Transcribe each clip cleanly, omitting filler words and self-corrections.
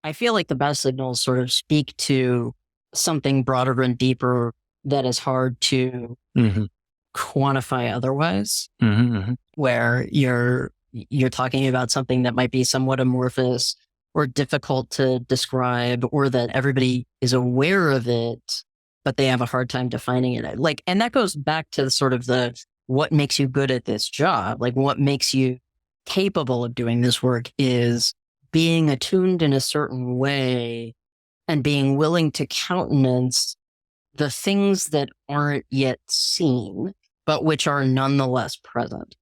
I feel like the best signals sort of speak to something broader and deeper that is hard to quantify otherwise, where you're talking about something that might be somewhat amorphous or difficult to describe, or that everybody is aware of it, but they have a hard time defining it. Like, and that goes back to sort of what makes you good at this job, like what makes you capable of doing this work is being attuned in a certain way and being willing to countenance the things that aren't yet seen, but which are nonetheless present,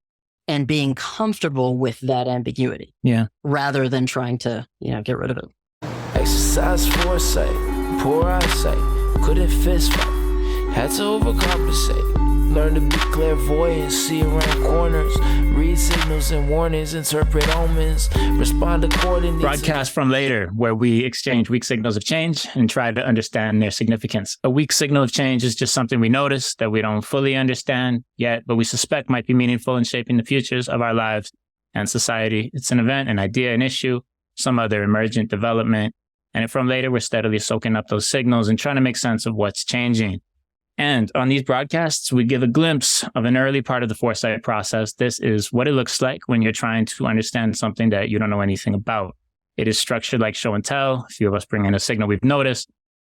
and being comfortable with that ambiguity. Yeah. Rather than trying to, get rid of it. Exercise foresight, poor eyesight, couldn't fist fight, had to overcompensate. Learn to be clairvoyant, see around corners, read signals and warnings, interpret omens, respond accordingly. Broadcast from later, where we exchange weak signals of change and try to understand their significance. A weak signal of change is just something we notice that we don't fully understand yet, but we suspect might be meaningful in shaping the futures of our lives and society. It's an event, an idea, an issue, some other emergent development. And from later, we're steadily soaking up those signals and trying to make sense of what's changing. And on these broadcasts, we give a glimpse of an early part of the foresight process. This is what it looks like when you're trying to understand something that you don't know anything about. It is structured like show and tell. A few of us bring in a signal we've noticed.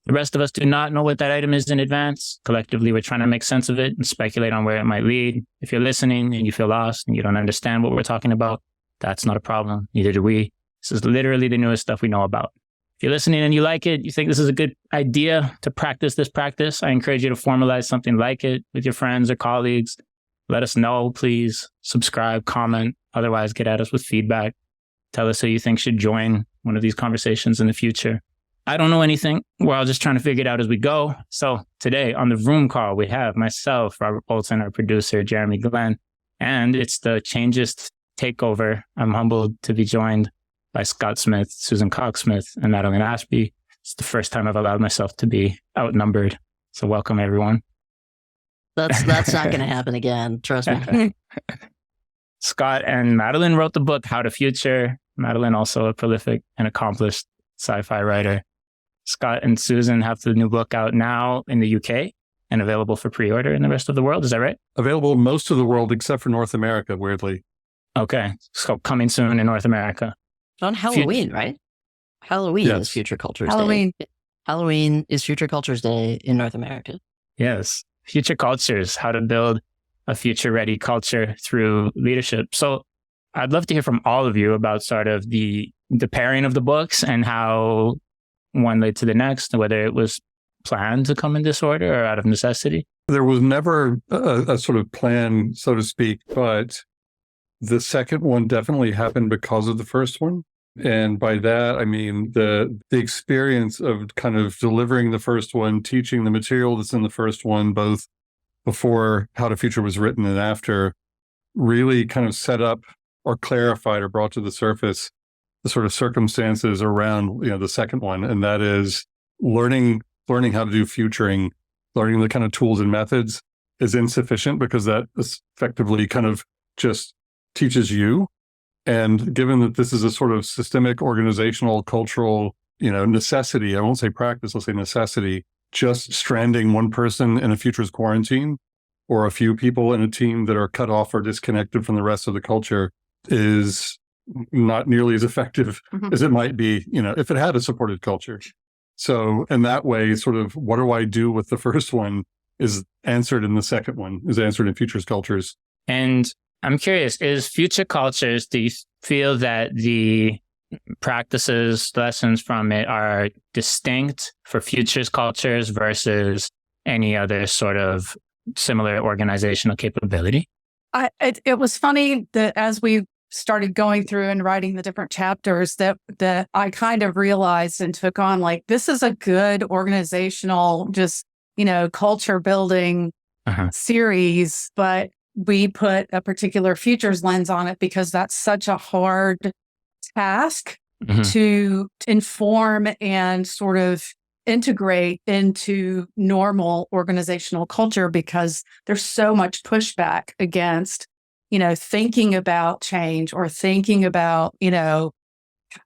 The rest of us do not know what that item is in advance. Collectively, we're trying to make sense of it and speculate on where it might lead. If you're listening and you feel lost and you don't understand what we're talking about, that's not a problem. Neither do we. This is literally the newest stuff we know about. If you're listening and you like it, you think this is a good idea to practice this practice, I encourage you to formalize something like it with your friends or colleagues. Let us know, please. Subscribe, comment. Otherwise, get at us with feedback. Tell us who you think should join one of these conversations in the future. I don't know anything. We're all just trying to figure it out as we go. So today on the Room Call, we have myself, Robert Bolton, our producer, Jeremy Glenn, and it's the Changeist Takeover. I'm humbled to be joined by Cox-Smith, Susan Cox-Smith, and Madeline Ashby. It's the first time I've allowed myself to be outnumbered. So welcome, everyone. That's not going to happen again. Trust me. Scott and Madeline wrote the book, How to Future. Madeline, also a prolific and accomplished sci-fi writer. Scott and Susan have the new book out now in the UK and available for pre-order in the rest of the world. Is that right? Available in most of the world except for North America, weirdly. Okay. So coming soon in North America. On Halloween, right? Halloween is Future Cultures Day. Halloween is Future Cultures Day in North America. Yes. Future cultures, how to build a future-ready culture through leadership. So I'd love to hear from all of you about sort of the pairing of the books and how one led to the next, whether it was planned to come in this order or out of necessity. There was never a sort of plan, so to speak, but the second one definitely happened because of the first one. And by that, I mean the experience of kind of delivering the first one, teaching the material that's in the first one, both before How to Future was written and after, really kind of set up or clarified or brought to the surface the sort of circumstances around, the second one. And that is learning how to do futuring, learning the kind of tools and methods is insufficient because that effectively kind of just teaches you. And given that this is a sort of systemic, organizational, cultural, necessity, I won't say practice, I'll say necessity, just stranding one person in a futures quarantine or a few people in a team that are cut off or disconnected from the rest of the culture is not nearly as effective as it might be, if it had a supported culture. So in that way, sort of, what do I do with the first one is answered in the second one, is answered in futures cultures. And I'm curious, is future cultures, do you feel that the practices, lessons from it are distinct for futures cultures versus any other sort of similar organizational capability? It was funny that as we started going through and writing the different chapters that I kind of realized and took on, like, this is a good organizational, just, culture building series, but we put a particular futures lens on it because that's such a hard task to inform and sort of integrate into normal organizational culture, because there's so much pushback against, thinking about change or thinking about,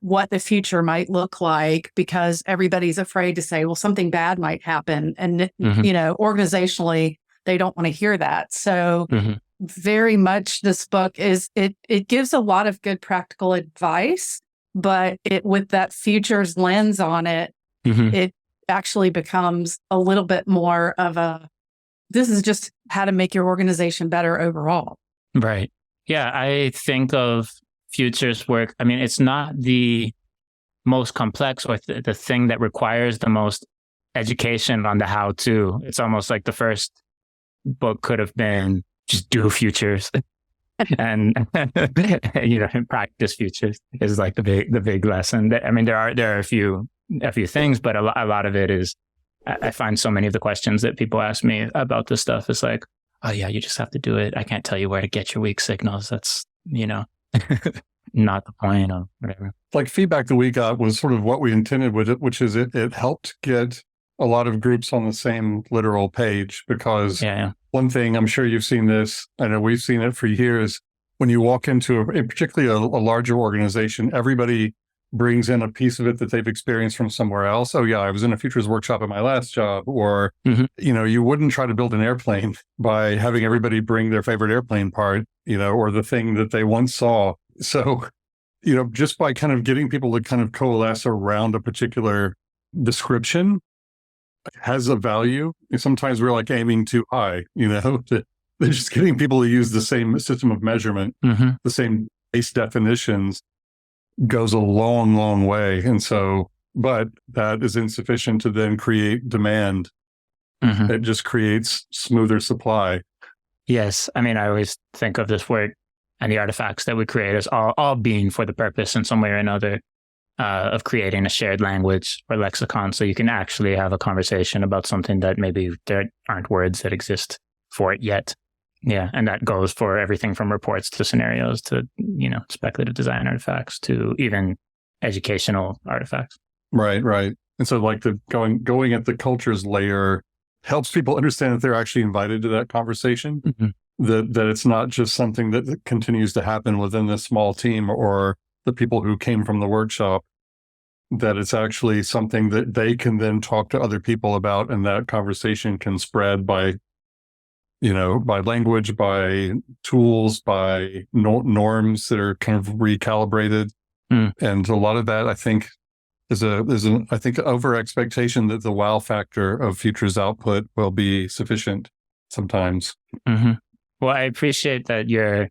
what the future might look like, because everybody's afraid to say, well, something bad might happen. And, organizationally, they don't want to hear that. So very much this book is, it gives a lot of good practical advice, but with that futures lens on it, it actually becomes a little bit more of this is just how to make your organization better overall. Right. Yeah. I think of futures work. I mean, it's not the most complex or the thing that requires the most education on the how to. It's almost like the first book could have been just do futures and practice futures is like the big lesson. I mean, there are a few things, but a lot of it is, I find so many of the questions that people ask me about this stuff is like, oh yeah, you just have to do it. I can't tell you where to get your weak signals. That's, not the point or whatever. Like feedback that we got was sort of what we intended with it, which is it helped get a lot of groups on the same literal page, because one thing, I'm sure you've seen this, I know we've seen it for years, when you walk into particularly a larger organization, everybody brings in a piece of it that they've experienced from somewhere else. Oh yeah, I was in a futures workshop at my last job. Or, you wouldn't try to build an airplane by having everybody bring their favorite airplane part, or the thing that they once saw. So, just by kind of getting people to kind of coalesce around a particular description has a value. Sometimes we're like aiming too high, they're just getting people to use the same system of measurement, the same base definitions goes a long, long way. And so, but that is insufficient to then create demand. It just creates smoother supply. Yes. I mean, I always think of this work and the artifacts that we create as all being for the purpose in some way or another of creating a shared language or lexicon, so you can actually have a conversation about something that maybe there aren't words that exist for it yet. Yeah, and that goes for everything from reports to scenarios to, speculative design artifacts to even educational artifacts. Right. And so like the going at the cultures layer helps people understand that they're actually invited to that conversation. That it's not just something that continues to happen within this small team or the people who came from the workshop, that it's actually something that they can then talk to other people about, and that conversation can spread by language, by tools, by norms that are kind of recalibrated. And a lot of that, I think, is I think over expectation that the wow factor of futures output will be sufficient sometimes. Well, I appreciate that you're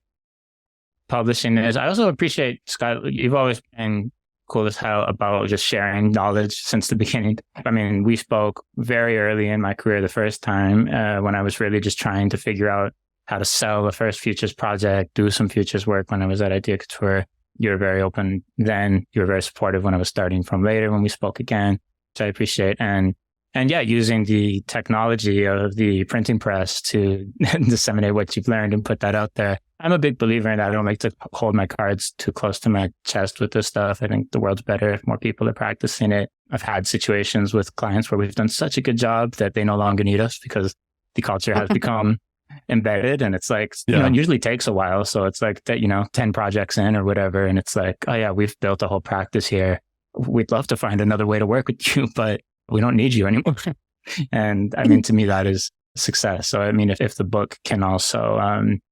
publishing this. I also appreciate, Scott, you've always been cool as hell about just sharing knowledge since the beginning. I mean, we spoke very early in my career the first time when I was really just trying to figure out how to sell the first futures project, do some futures work when I was at Idea Couture. You were very open then. You were very supportive when I was starting from later when we spoke again, which I appreciate. And yeah, using the technology of the printing press to disseminate what you've learned and put that out there. I'm a big believer in that. I don't like to hold my cards too close to my chest with this stuff. I think the world's better if more people are practicing it. I've had situations with clients where we've done such a good job that they no longer need us because the culture has become embedded. And it's like, it usually takes a while. So it's like that, 10 projects in or whatever. And it's like, oh yeah, we've built a whole practice here. We'd love to find another way to work with you, but we don't need you anymore. And I mean, to me, that is success. So, I mean, if the book can also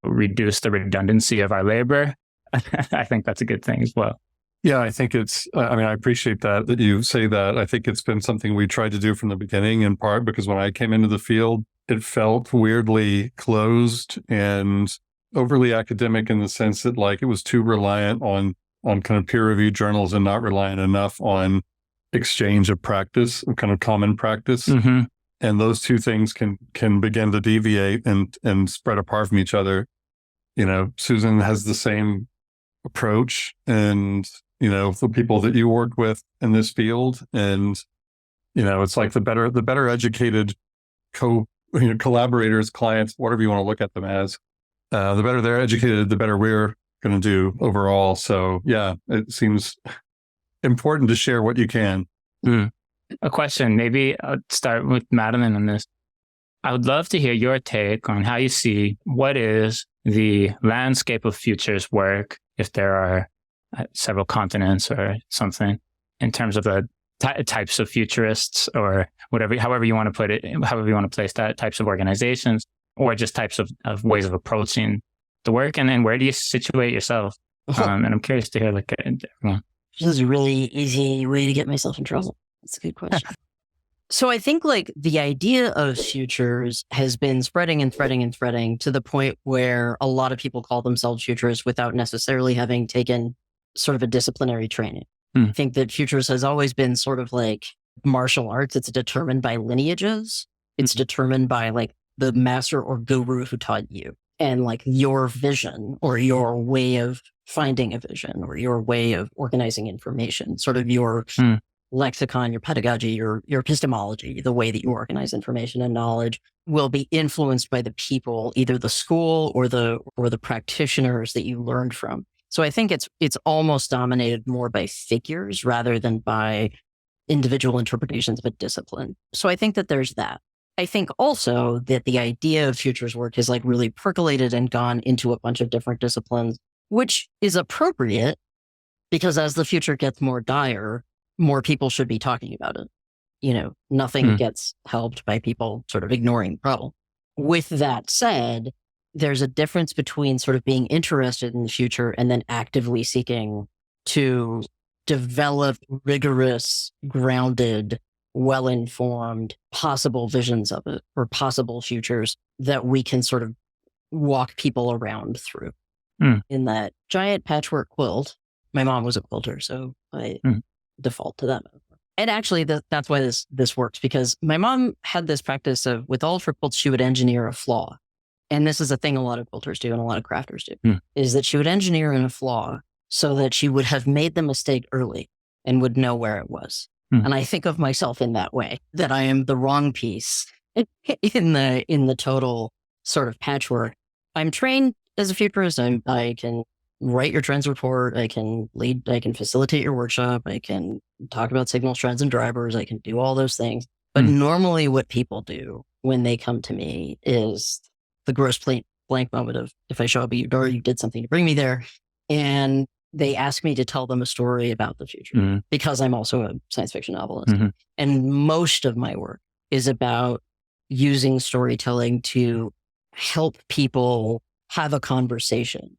reduce the redundancy of our labor, I think that's a good thing as well. Yeah, I think I appreciate that you say that. I think it's been something we tried to do from the beginning, in part because when I came into the field, it felt weirdly closed and overly academic in the sense that like it was too reliant on kind of peer-reviewed journals and not reliant enough on exchange of practice, kind of common practice. And those two things can begin to deviate and spread apart from each other. Susan has the same approach and, the people that you work with in this field. And, it's like the better educated collaborators, clients, whatever you want to look at them as, the better they're educated, the better we're going to do overall. So yeah, it seems important to share what you can. A question, maybe I'll start with Madeline on this. I would love to hear your take on how you see what is the landscape of futures work, if there are several continents or something in terms of the types of futurists or whatever, however you want to put it, however you want to place that, types of organizations or just types of ways of approaching the work. And then where do you situate yourself? And I'm curious to hear everyone. This is a really easy way to get myself in trouble. That's a good question. So I think the idea of futures has been spreading and spreading and spreading to the point where a lot of people call themselves futurists without necessarily having taken sort of a disciplinary training. I think that futures has always been sort of like martial arts. It's determined by lineages. It's determined by the master or guru who taught you and your vision or your way of finding a vision or your way of organizing information, sort of your lexicon, your pedagogy, your epistemology, the way that you organize information and knowledge will be influenced by the people, either the school or the practitioners that you learned from. So I think it's almost dominated more by figures rather than by individual interpretations of a discipline. So I think that there's that. I think also that the idea of futures work has really percolated and gone into a bunch of different disciplines, which is appropriate because as the future gets more dire, more people should be talking about it. Nothing gets helped by people sort of ignoring the problem. With that said, there's a difference between sort of being interested in the future and then actively seeking to develop rigorous, grounded, well-informed, possible visions of it or possible futures that we can sort of walk people around through. In that giant patchwork quilt, my mom was a quilter, so I default to that. And actually, that's why this works, because my mom had this practice of, with all of her quilts, she would engineer a flaw. And this is a thing a lot of quilters do and a lot of crafters do, is that she would engineer in a flaw so that she would have made the mistake early and would know where it was. And I think of myself in that way, that I am the wrong piece in the total sort of patchwork. I'm trained as a futurist. I can write your trends report. I can lead, I can facilitate your workshop. I can talk about signals, trends, and drivers. I can do all those things. But normally what people do when they come to me is the gross blank moment of, if I show up at your door, you did something to bring me there. And they ask me to tell them a story about the future because I'm also a science fiction novelist. And most of my work is about using storytelling to help people have a conversation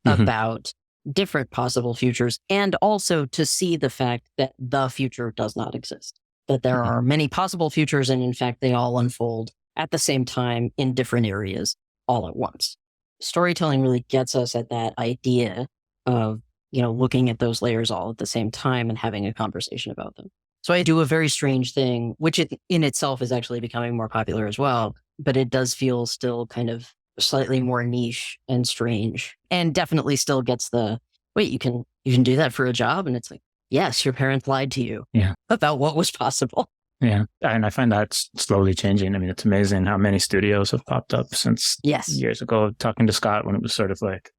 about different possible futures, and also to see the fact that the future does not exist, that there are many possible futures. And in fact, they all unfold at the same time in different areas all at once. Storytelling really gets us at that idea of, looking at those layers all at the same time and having a conversation about them. So I do a very strange thing, which in itself is actually becoming more popular as well, but it does feel still kind of slightly more niche and strange, and definitely still gets the, wait, you can do that for a job? And it's like, yes, your parents lied to you about what was possible. Yeah. And I find that slowly changing. I mean, it's amazing how many studios have popped up since years ago, talking to Scott when it was sort of like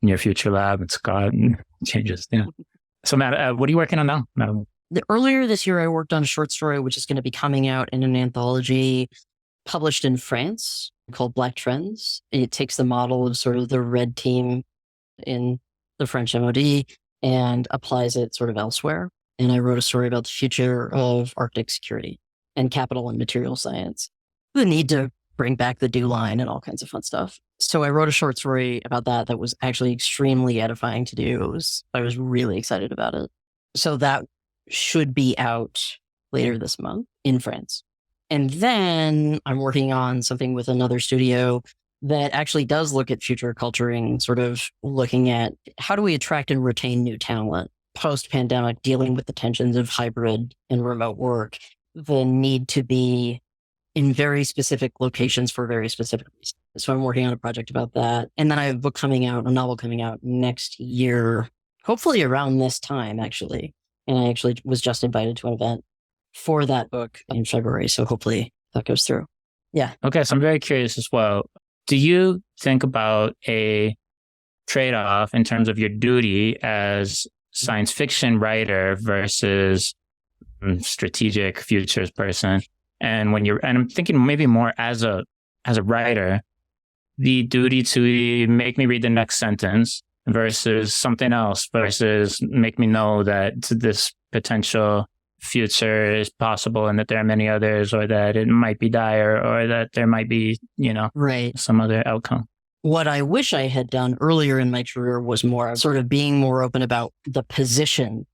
Near Future Lab and Scott and Changeist. Yeah. So Matt, what are you working on now, Madeline? Earlier this year, I worked on a short story, which is going to be coming out in an anthology published in France called Black Trends. It takes the model of sort of the red team in the French MOD and applies it sort of elsewhere. And I wrote a story about the future of Arctic security and capital and material science, the need to bring back the DO line and all kinds of fun stuff. So I wrote a short story about that was actually extremely edifying to do. I was really excited about it. So that should be out later this month in France. And then I'm working on something with another studio that actually does look at future culturing, sort of looking at how do we attract and retain new talent post-pandemic, dealing with the tensions of hybrid and remote work, the need to be in very specific locations for very specific reasons. So I'm working on a project about that. And then I have a novel coming out next year, hopefully around this time, actually. And I actually was just invited to an event for that book in February. So hopefully that goes through. Yeah. Okay. So I'm very curious as well. Do you think about a trade-off in terms of your duty as science fiction writer versus strategic futures person? And I'm thinking maybe more as a writer, the duty to make me read the next sentence versus something else versus make me know that this potential future is possible and that there are many others, or that it might be dire, or that there might be, right, some other outcome. What I wish I had done earlier in my career was more sort of being more open about the position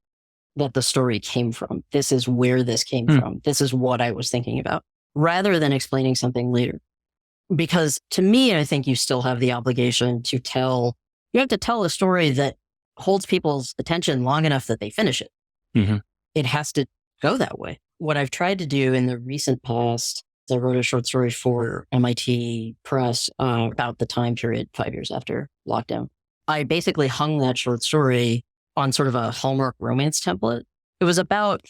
that the story came from. This is where this came from. This is what I was thinking about, rather than explaining something later. Because to me, I think you still have the obligation to you have to tell a story that holds people's attention long enough that they finish it. Mm-hmm. It has to go that way. What I've tried to do in the recent past, I wrote a short story for MIT Press about the time period 5 years after lockdown. I basically hung that short story on sort of a Hallmark romance template. It was about,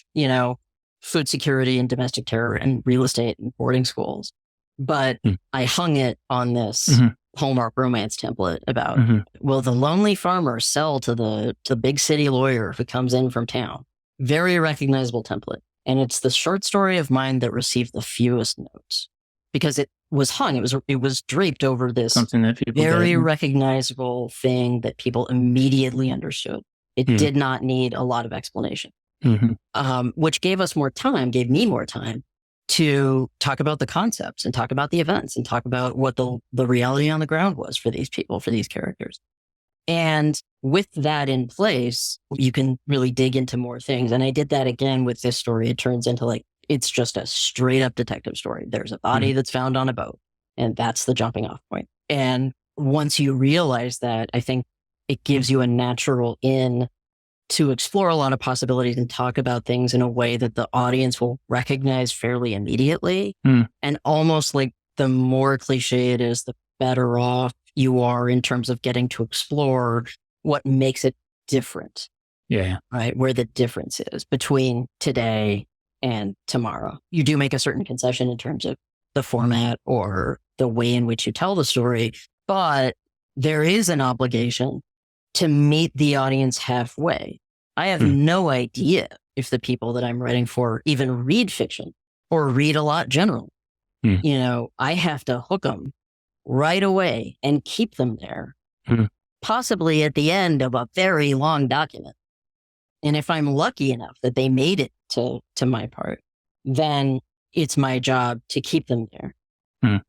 food security and domestic terror and real estate and boarding schools. But I hung it on this Hallmark romance template about, will the lonely farmer sell to the big city lawyer who comes in from town? Very recognizable template. And it's the short story of mine that received the fewest notes because it was hung. It was draped over this something that people very recognizable thing that people immediately understood. It did not need a lot of explanation, which gave me more time to talk about the concepts and talk about the events and talk about what the reality on the ground was for these people, for these characters. And with that in place, you can really dig into more things. And I did that again with this story. It turns into it's just a straight up detective story. There's a body that's found on a boat, and that's the jumping off point. And once you realize that, I think it gives you a natural in to explore a lot of possibilities and talk about things in a way that the audience will recognize fairly immediately. And almost like the more cliche it is, the better off you are in terms of getting to explore what makes it different. Yeah. Right. Where the difference is between today and tomorrow. You do make a certain concession in terms of the format or the way in which you tell the story, but there is an obligation to meet the audience halfway. I have no idea if the people that I'm writing for even read fiction or read a lot generally. I have to hook them right away and keep them there, possibly at the end of a very long document. And if I'm lucky enough that they made it to my part, then it's my job to keep them there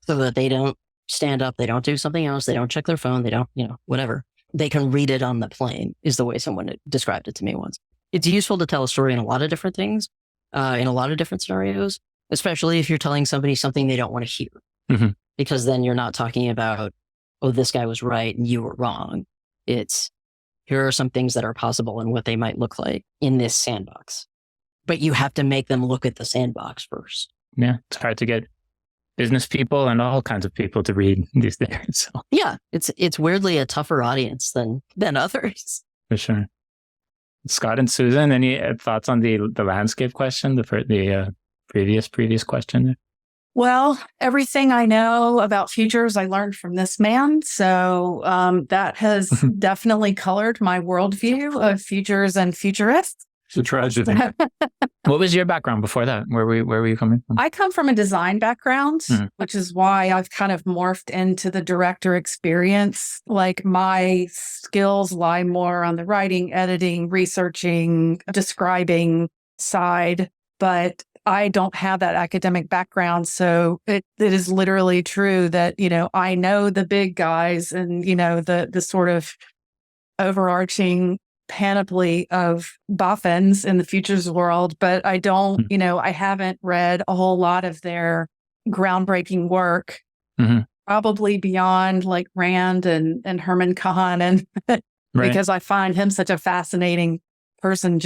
so that they don't stand up, they don't do something else, they don't check their phone, they don't, whatever. They can read it on the plane is the way someone described it to me once. It's useful to tell a story in a lot of different things, in a lot of different scenarios, especially if you're telling somebody something they don't want to hear. Because then you're not talking about, oh, this guy was right and you were wrong. It's, here are some things that are possible and what they might look like in this sandbox. But you have to make them look at the sandbox first. Yeah, it's hard to get business people and all kinds of people to read these days. So. Yeah, it's weirdly a tougher audience than others. For sure. Scott and Susan, any thoughts on the landscape question, the previous question? Well, everything I know about futures, I learned from this man. So that has definitely colored my worldview of futures and futurists. It's a tragedy. What was your background before that? Where were you coming from? I come from a design background, which is why I've kind of morphed into the director experience. Like my skills lie more on the writing, editing, researching, describing side, but I don't have that academic background. So it is literally true that, I know the big guys and, the sort of overarching panoply of boffins in the futures world, but I don't, I haven't read a whole lot of their groundbreaking work, probably beyond like Rand and Herman Kahn, and because I find him such a fascinating person,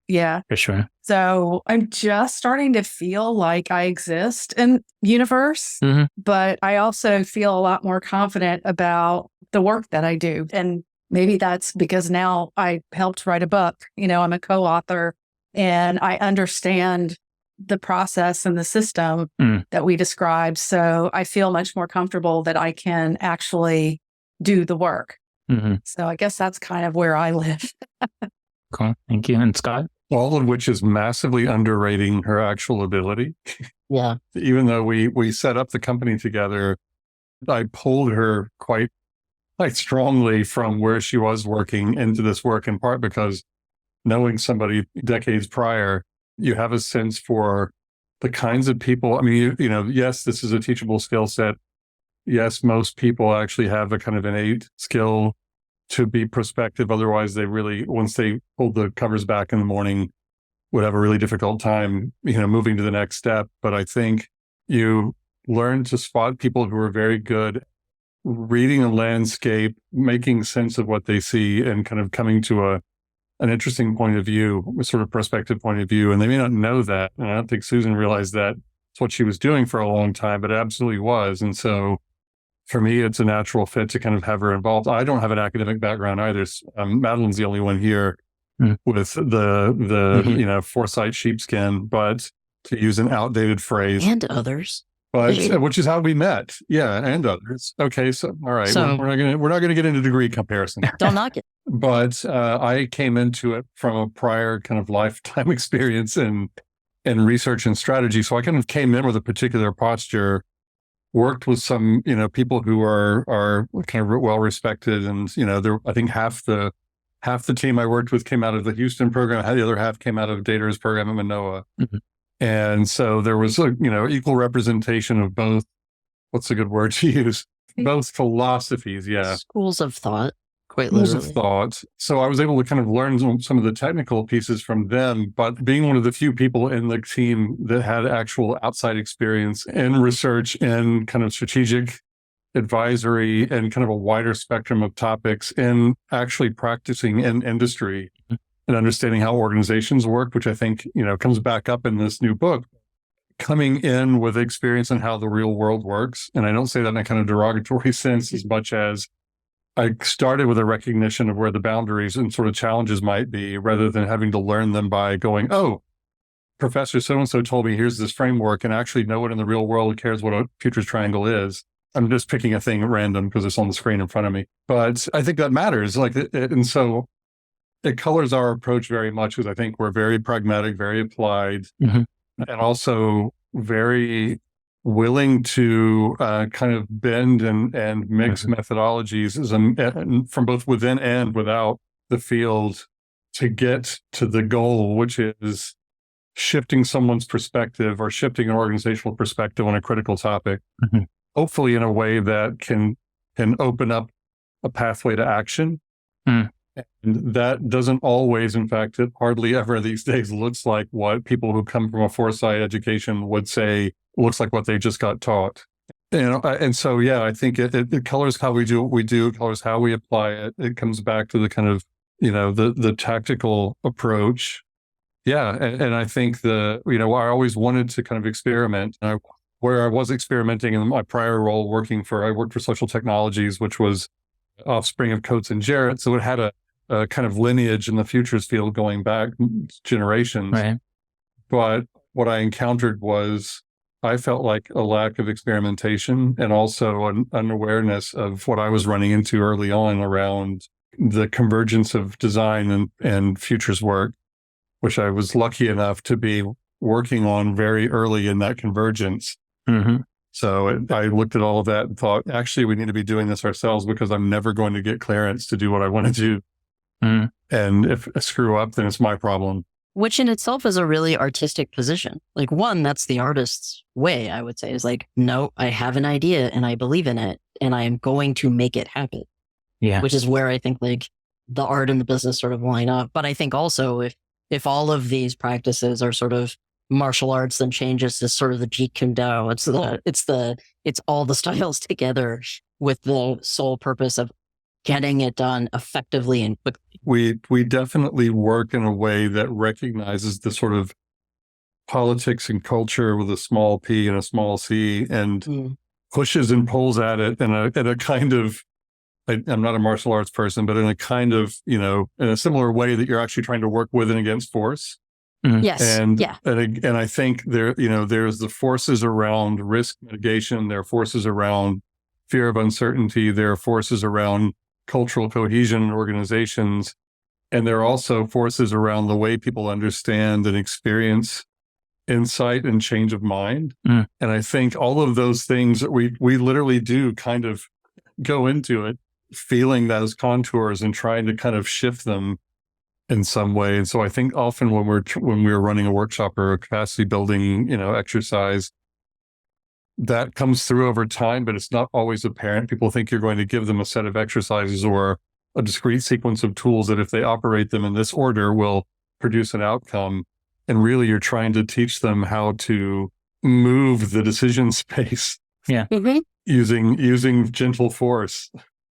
yeah. For sure. So I'm just starting to feel like I exist in universe, but I also feel a lot more confident about the work that I do. And maybe that's because now I helped write a book. I'm a co-author and I understand the process and the system that we described. So I feel much more comfortable that I can actually do the work. So I guess that's kind of where I live. Cool. Thank you. And Scott? All of which is massively underrating her actual ability. Yeah. Even though we set up the company together, I pulled her quite quite strongly from where she was working into this work, in part because knowing somebody decades prior, you have a sense for the kinds of people. I mean, yes, this is a teachable skill set. Yes, most people actually have a kind of innate skill to be prospective. Otherwise, they really, once they pull the covers back in the morning, would have a really difficult time, moving to the next step. But I think you learn to spot people who are very good reading a landscape, making sense of what they see, and kind of coming to an interesting point of view, a sort of perspective point of view. And they may not know that. And I don't think Susan realized that it's what she was doing for a long time, but it absolutely was. And so for me, it's a natural fit to kind of have her involved. I don't have an academic background either. Madeline's the only one here with the foresight sheepskin, but to use an outdated phrase. And others. But which is how we met. Yeah, and others. Okay, so all right. So, we're not gonna get into degree comparison. Don't knock it. But I came into it from a prior kind of lifetime experience in research and strategy. So I kind of came in with a particular posture, worked with some, people who are kind of well respected, and I think half the team I worked with came out of the Houston program, the other half came out of Data's program at Manoa. Mm-hmm. And so there was equal representation of both. What's a good word to use? Both philosophies, yeah. Schools of thought, quite Schools literally. of thought. So I was able to kind of learn some of the technical pieces from them, but being one of the few people in the team that had actual outside experience in research and kind of strategic advisory and kind of a wider spectrum of topics in actually practicing in industry and understanding how organizations work, which I think, comes back up in this new book, coming in with experience in how the real world works. And I don't say that in a kind of derogatory sense as much as I started with a recognition of where the boundaries and sort of challenges might be, rather than having to learn them by going, oh, Professor so-and-so told me here's this framework, and actually no one in the real world cares what a Peters triangle is. I'm just picking a thing at random because it's on the screen in front of me. But I think that matters. And so it colors our approach very much, because I think we're very pragmatic, very applied, and also very willing to kind of bend and mix methodologies from both within and without the field to get to the goal, which is shifting someone's perspective or shifting an organizational perspective on a critical topic, hopefully in a way that can open up a pathway to action. And that doesn't always, in fact, it hardly ever these days looks like what people who come from a foresight education would say looks like what they just got taught. And so, yeah, I think it colors how we do what we do, it colors how we apply it. It comes back to the kind of, the tactical approach. Yeah. And I think I always wanted to kind of experiment. Where I was experimenting in my prior role I worked for Social Technologies, which was offspring of Coates and Jarrett. So it had a kind of lineage in the futures field going back generations. Right. But what I encountered was I felt like a lack of experimentation, and also an unawareness of what I was running into early on around the convergence of design and futures work, which I was lucky enough to be working on very early in that convergence. So I looked at all of that and thought, actually, we need to be doing this ourselves, because I'm never going to get clearance to do what I want to do. And if I screw up, then it's my problem. Which in itself is a really artistic position. Like, one, that's the artist's way, I would say, is like, no, I have an idea and I believe in it and I am going to make it happen. Yeah. Which is where I think like the art and the business sort of line up. But I think also if all of these practices are sort of martial arts, then Changeist is sort of the Jeet Kune Do. It's all the styles together with the sole purpose of getting it done effectively and quickly. We definitely work in a way that recognizes the sort of politics and culture with a small p and a small c, and pushes and pulls at it in a kind of, I'm not a martial arts person, but in a kind of, in a similar way that you're actually trying to work with and against force. Yes. And I think there's the forces around risk mitigation. There are forces around fear of uncertainty. There are forces around cultural cohesion in organizations. And there are also forces around the way people understand and experience insight and change of mind. And I think all of those things, we literally do kind of go into it feeling those contours and trying to kind of shift them in some way. And so I think often when we're running a workshop or a capacity building, exercise, that comes through over time, but it's not always apparent. People think you're going to give them a set of exercises or a discrete sequence of tools that if they operate them in this order will produce an outcome. And really you're trying to teach them how to move the decision space. Yeah. Mm-hmm. Using gentle force.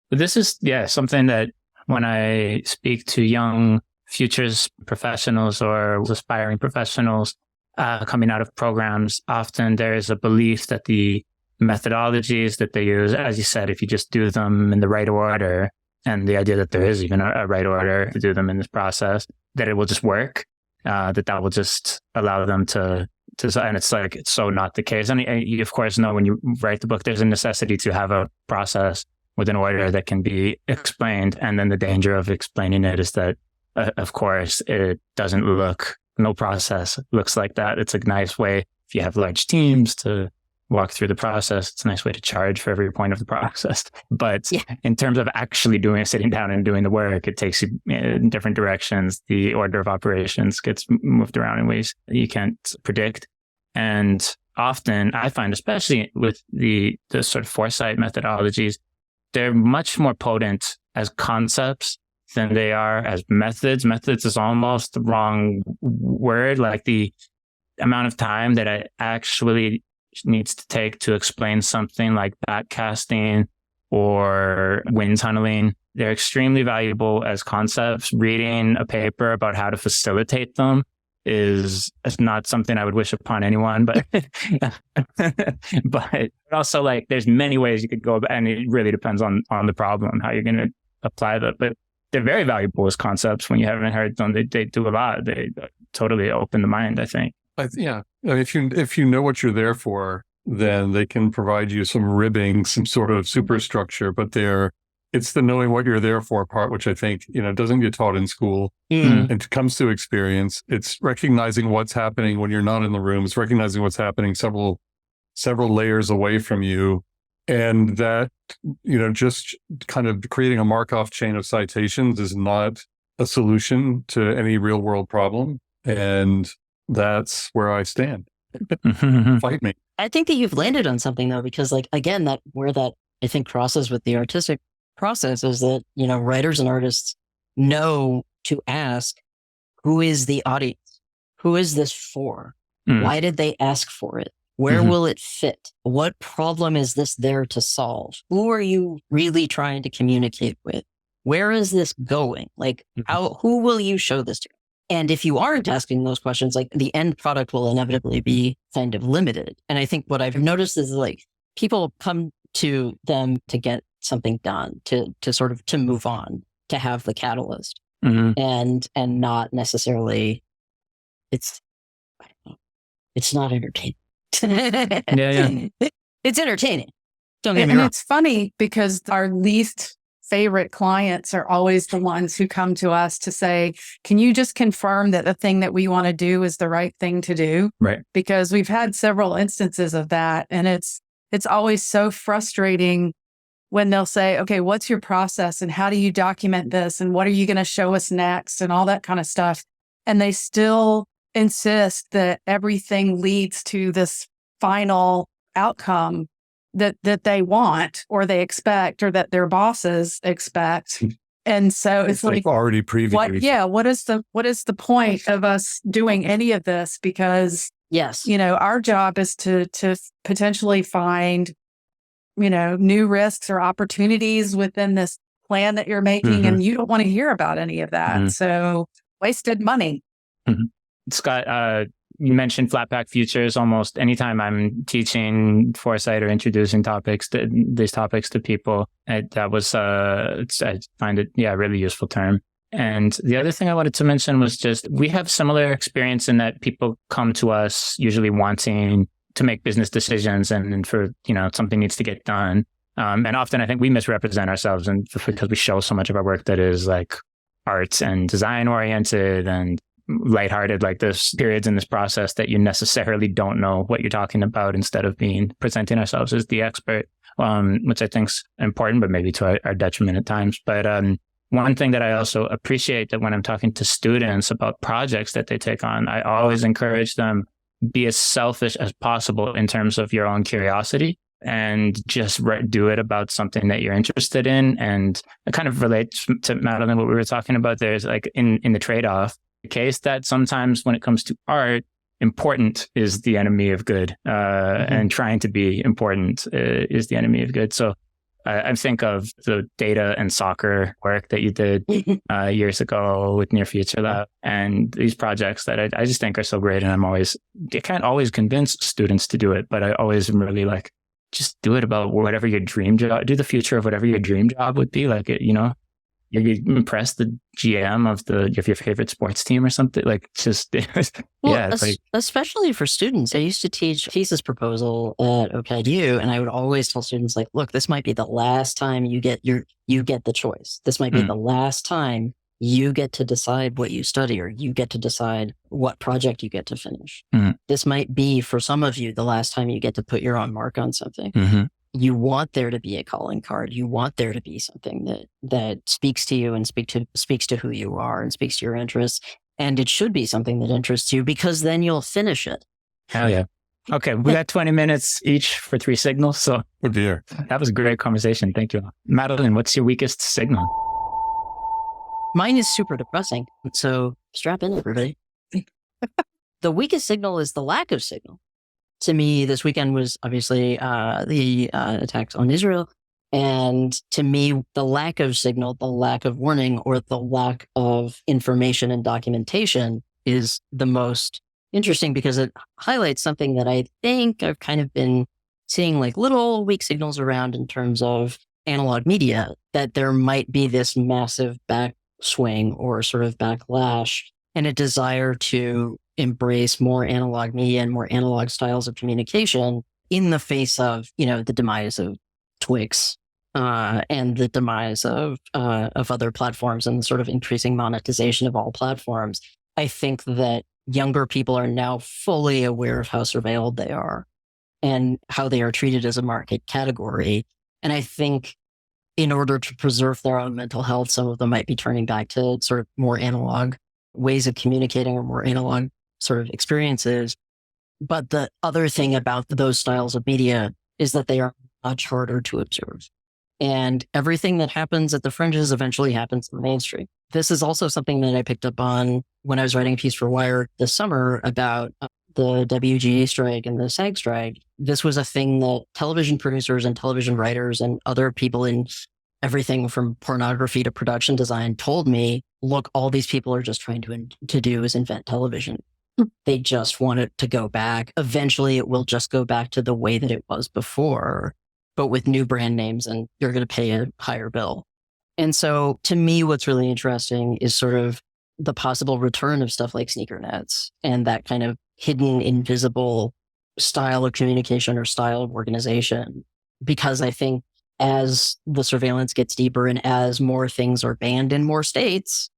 But this is, something that when I speak to young futures professionals or aspiring professionals coming out of programs, often there is a belief that the methodologies that they use, as you said, if you just do them in the right order, and the idea that there is even a right order to do them in this process, that it will just work, that will just allow them to, and it's like, it's so not the case. And you, of course, know when you write the book, there's a necessity to have a process with an order that can be explained. And then the danger of explaining it is that, of course, it doesn't look, no process looks like that. It's a nice way, if you have large teams, to walk through the process. It's a nice way to charge for every point of the process. But in terms of actually sitting down and doing the work, it takes you in different directions. The order of operations gets moved around in ways you can't predict. And often I find, especially with the sort of foresight methodologies, they're much more potent as concepts than they are as methods. Methods is almost the wrong word. Like the amount of time that it actually needs to take to explain something like backcasting or wind tunneling, they're extremely valuable as concepts. Reading a paper about how to facilitate them is not something I would wish upon anyone, but but also, like, there's many ways you could go about, and it really depends on the problem, how you're going to apply that. But they're very valuable as concepts. When you haven't heard them, they do a lot. They totally open the mind, I think. If you know what you're there for, then they can provide you some ribbing, some sort of superstructure, but it's the knowing what you're there for part, which I think, doesn't get taught in school and it comes through experience. It's recognizing what's happening when you're not in the room. It's recognizing what's happening several layers away from you. And that, just kind of creating a Markov chain of citations is not a solution to any real world problem. And that's where I stand. Fight me. I think that you've landed on something though, because again, where that I think crosses with the artistic process is that, writers and artists know to ask, who is the audience? Who is this for? Why did they ask for it? Where will it fit? What problem is this there to solve? Who are you really trying to communicate with? Where is this going? Who will you show this to? And if you aren't asking those questions, the end product will inevitably be kind of limited. And I think what I've noticed is people come to them to get something done, to sort of to move on, to have the catalyst, and not necessarily it's not entertaining. It's entertaining. Don't get me wrong. And it's funny because our least favorite clients are always the ones who come to us to say, can you just confirm that the thing that we want to do is the right thing to do? Right. Because we've had several instances of that. And it's always so frustrating when they'll say, okay, what's your process and how do you document this? And what are you going to show us next? And all that kind of stuff. And they still insist that everything leads to this final outcome that they want or they expect or that their bosses expect. And so it's already previewed. What is the point of us doing any of this? Because yes, our job is to potentially find, new risks or opportunities within this plan that you're making. And you don't want to hear about any of that. So wasted money. Scott, you mentioned flat pack futures. Almost anytime I'm teaching foresight or introducing these topics to people, I find it, a really useful term. And the other thing I wanted to mention was just, we have similar experience in that people come to us usually wanting to make business decisions and for, something needs to get done. And often I think we misrepresent ourselves because we show so much of our work that is arts and design oriented and lighthearted, there's periods in this process that you necessarily don't know what you're talking about instead of presenting ourselves as the expert. which I think's important, but maybe to our detriment at times. But one thing that I also appreciate that when I'm talking to students about projects that they take on, I always encourage them be as selfish as possible in terms of your own curiosity and just do it about something that you're interested in. And it kind of relates to Madeline, what we were talking about. There's like in the trade-off, the case that sometimes when it comes to art, important is the enemy of good, and trying to be important is the enemy of good. So I think of the data and soccer work that you did years ago with Near Future Lab, and these projects that I just think are so great. And I can't always convince students to do it, but I always am really like, just do it about whatever your dream job, do the future of whatever your dream job would be. Like, you impress the GM of your favorite sports team or something. Like, just, especially for students. I used to teach thesis proposal at OCADU, and I would always tell students, like, look, this might be the last time you get the choice. This might be the last time you get to decide what you study, or you get to decide what project you get to finish. This might be, for some of you, the last time you get to put your own mark on something. You want there to be a calling card. You want there to be something that speaks to you and speaks to who you are and speaks to your interests. And it should be something that interests you, because then you'll finish it. Hell yeah. Okay. We got 20 minutes each for 3 signals. So oh dear. That was a great conversation. Thank you. Madeline, what's your weakest signal? Mine is super depressing. So strap in, everybody. The weakest signal is the lack of signal. To me, this weekend was obviously the attacks on Israel. And to me, the lack of signal, the lack of warning, or the lack of information and documentation is the most interesting, because it highlights something that I think I've kind of been seeing, like little weak signals around in terms of analog media, that there might be this massive backswing or sort of backlash and a desire to embrace more analog media and more analog styles of communication in the face of, the demise of Twix, and the demise of other platforms and the sort of increasing monetization of all platforms. I think that younger people are now fully aware of how surveilled they are and how they are treated as a market category. And I think in order to preserve their own mental health, some of them might be turning back to sort of more analog ways of communicating, or more analog sort of experiences. But the other thing about those styles of media is that they are much harder to observe. And everything that happens at the fringes eventually happens in the mainstream. This is also something that I picked up on when I was writing a piece for Wired this summer about the WGA strike and the SAG strike. This was a thing that television producers and television writers and other people in everything from pornography to production design told me, look, all these people are just trying to do is invent television. They just want it to go back. Eventually, it will just go back to the way that it was before, but with new brand names, and you're going to pay a higher bill. And so to me, what's really interesting is sort of the possible return of stuff like sneakernets and that kind of hidden, invisible style of communication or style of organization. Because I think as the surveillance gets deeper and as more things are banned in more states,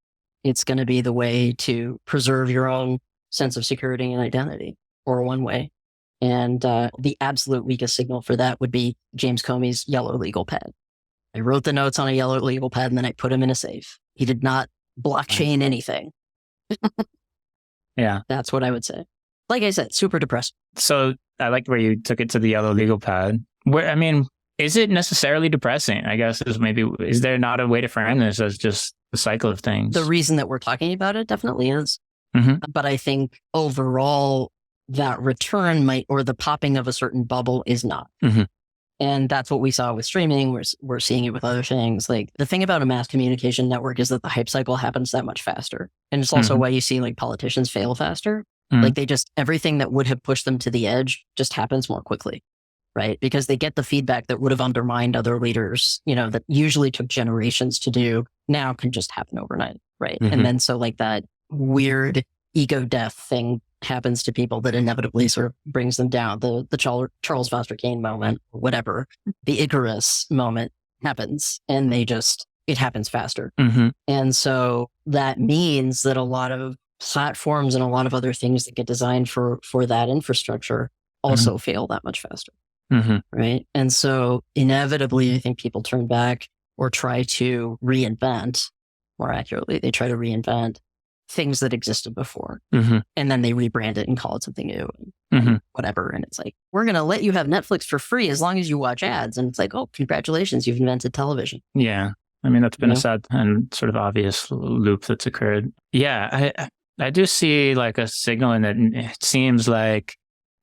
it's going to be the way to preserve your own sense of security and identity, or one way. And the absolute weakest signal for that would be James Comey's yellow legal pad. I wrote the notes on a yellow legal pad and then I put him in a safe. He did not blockchain anything. Yeah. That's what I would say. Like I said, super depressing. So I like where you took it to the yellow legal pad. Is it necessarily depressing? I guess is there not a way to frame this as just the cycle of things? The reason that we're talking about it definitely is. Mm-hmm. But I think overall that return or the popping of a certain bubble is not. Mm-hmm. And that's what we saw with streaming. We're seeing it with other things. Like the thing about a mass communication network is that the hype cycle happens that much faster. And it's also why you see like politicians fail faster. Like everything that would have pushed them to the edge just happens more quickly, right? Because they get the feedback that would have undermined other leaders, that usually took generations to do, now can just happen overnight, right? Mm-hmm. And then so like that weird ego death thing happens to people that inevitably sort of brings them down. The Charles Foster Kane moment, whatever, the Icarus moment happens, and it happens faster. Mm-hmm. And so that means that a lot of platforms and a lot of other things that get designed for that infrastructure also fail that much faster. right? And so inevitably, I think people turn back or try to reinvent, more accurately, they try to reinvent things that existed before. And then they rebrand it and call it something new and whatever. And it's like, we're going to let you have Netflix for free as long as you watch ads. And it's like, oh, congratulations, you've invented television. Yeah. I mean, that's been a sad and sort of obvious loop that's occurred. Yeah, I do see like a signal in that. It seems like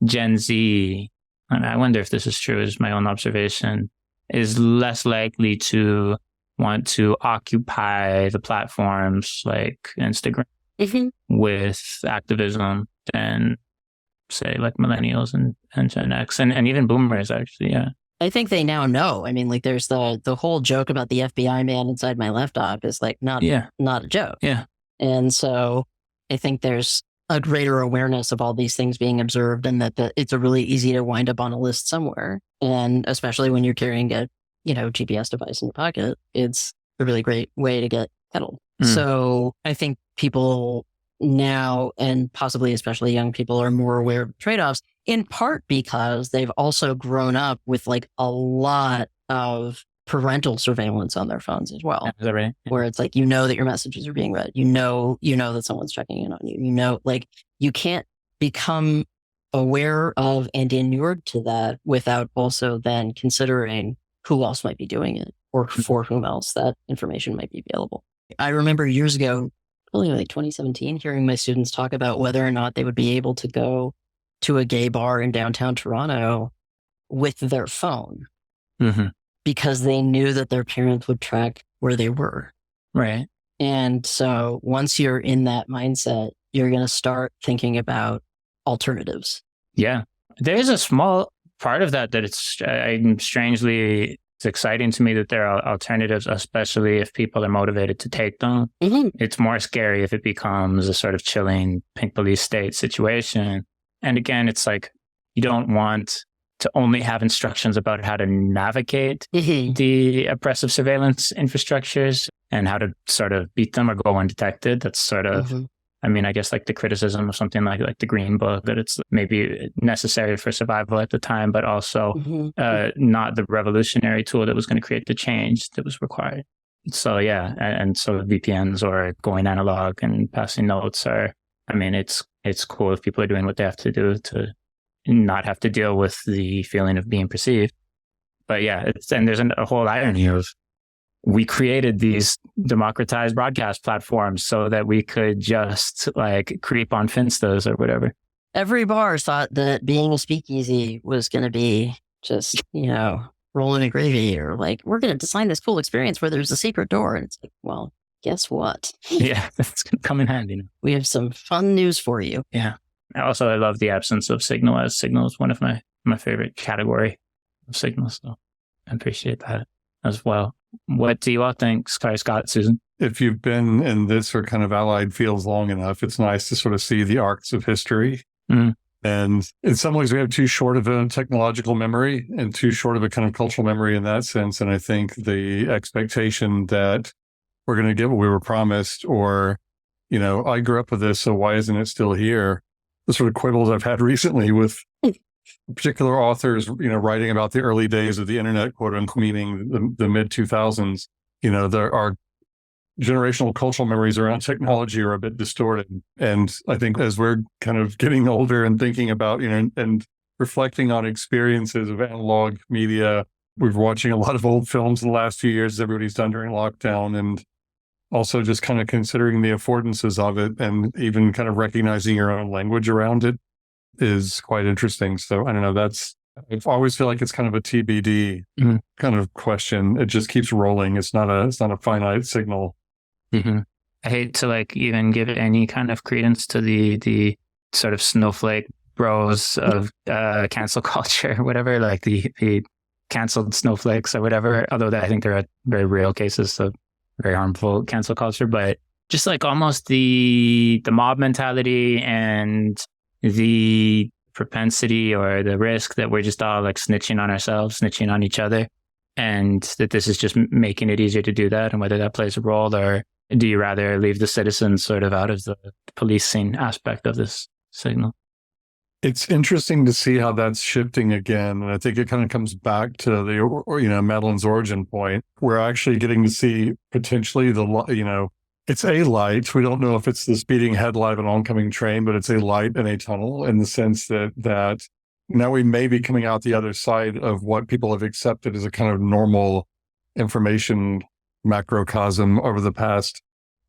Gen Z, and I wonder if this is true, is my own observation, is less likely to want to occupy the platforms like Instagram with activism than, say, like millennials and Gen X and even boomers, actually. Yeah. I think they now know. I mean, like there's the whole joke about the FBI man inside my laptop is like not a joke. Yeah. And so I think there's a greater awareness of all these things being observed and that it's a really easy to wind up on a list somewhere. And especially when you're carrying a, GPS device in your pocket, it's a really great way to get peddled. So I think people now, and possibly especially young people, are more aware of trade-offs, in part because they've also grown up with like a lot of parental surveillance on their phones as well. Is that right? Yeah. Where it's like, that your messages are being read, that someone's checking in on you, like you can't become aware of and inured to that without also then considering who else might be doing it or for whom else that information might be available. I remember years ago, probably like 2017, hearing my students talk about whether or not they would be able to go to a gay bar in downtown Toronto with their phone because they knew that their parents would track where they were. Right. And so once you're in that mindset, you're going to start thinking about alternatives. Yeah. There's a small part of that it's exciting to me that there are alternatives, especially if people are motivated to take them. It's more scary if it becomes a sort of chilling pink police state situation. And again, it's like, you don't want to only have instructions about how to navigate the oppressive surveillance infrastructures and how to sort of beat them or go undetected. That's sort of, I mean, I guess like the criticism of something like the Green Book, that it's maybe necessary for survival at the time, but also not the revolutionary tool that was going to create the change that was required. So yeah, and so VPNs or going analog and passing notes are, I mean, it's cool if people are doing what they have to do to not have to deal with the feeling of being perceived. But yeah, and there's a whole irony of, we created these democratized broadcast platforms so that we could just like creep on Finstas or whatever. Every bar thought that being a speakeasy was going to be just, rolling in gravy, or like, we're going to design this cool experience where there's a secret door. And it's like, well, guess what? Yeah, that's going to come in handy. We have some fun news for you. Yeah. Also, I love the absence of signal, as signal is one of my favorite category of signals. So I appreciate that as well. What do you all think, Scott, Susan? If you've been in this or kind of allied fields long enough, it's nice to sort of see the arcs of history. And in some ways, we have too short of a technological memory and too short of a kind of cultural memory in that sense. And I think the expectation that we're going to get what we were promised, or, I grew up with this, so why isn't it still here? The sort of quibbles I've had recently with particular authors, writing about the early days of the internet, quote unquote, meaning the mid 2000s, there are generational cultural memories around technology are a bit distorted. And I think as we're kind of getting older and thinking about, and reflecting on experiences of analog media, we're watching a lot of old films in the last few years, as everybody's done during lockdown, and also just kind of considering the affordances of it and even kind of recognizing your own language around it is quite interesting. So I don't know, I always feel like it's kind of a TBD kind of question. It just keeps rolling. It's not a finite signal. I hate to like even give it any kind of credence to the sort of snowflake bros of cancel culture or whatever, like the canceled snowflakes or whatever, although I think there are very real cases of very harmful cancel culture, but just like almost the mob mentality and the propensity or the risk that we're just all like snitching on ourselves, snitching on each other, and that this is just making it easier to do that, and whether that plays a role, or do you rather leave the citizens sort of out of the policing aspect of this signal? It's interesting to see how that's shifting again. And I think it kind of comes back to Madeline's origin point. We're actually getting to see potentially it's a light. We don't know if it's the speeding headlight of an oncoming train, but it's a light in a tunnel in the sense that now we may be coming out the other side of what people have accepted as a kind of normal information macrocosm over the past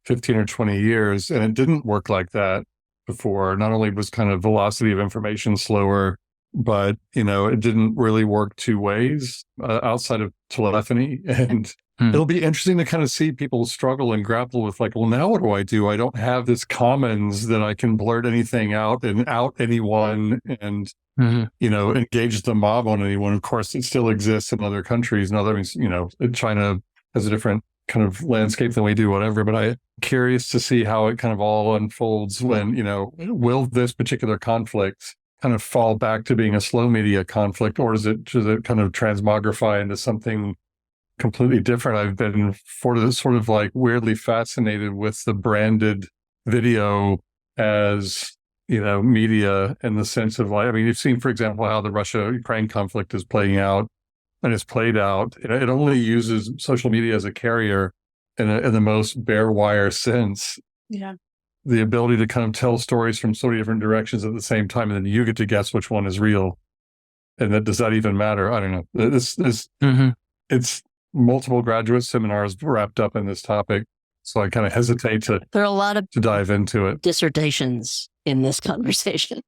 15 or 20 years. And it didn't work like that before. Not only was kind of velocity of information slower, but, it didn't really work two ways outside of telephony. And it'll be interesting to kind of see people struggle and grapple with well, now what do? I don't have this commons that I can blurt anything out and out anyone and, engage the mob on anyone. Of course, it still exists in other countries and other, China has a different kind of landscape than we do, whatever. But I'm curious to see how it kind of all unfolds when, will this particular conflict kind of fall back to being a slow media conflict, or does it kind of transmogrify into something completely different? I've been sort of weirdly fascinated with the branded video as, media in the sense of you've seen, for example, how the Russia-Ukraine conflict is playing out. And it's played out. It only uses social media as a carrier in the most bare wire sense. Yeah. The ability to kind of tell stories from so many different directions at the same time, and then you get to guess which one is real. And does that even matter? I don't know. It's multiple graduate seminars wrapped up in this topic. So I kind of hesitate to dive into it. Dissertations in this conversation.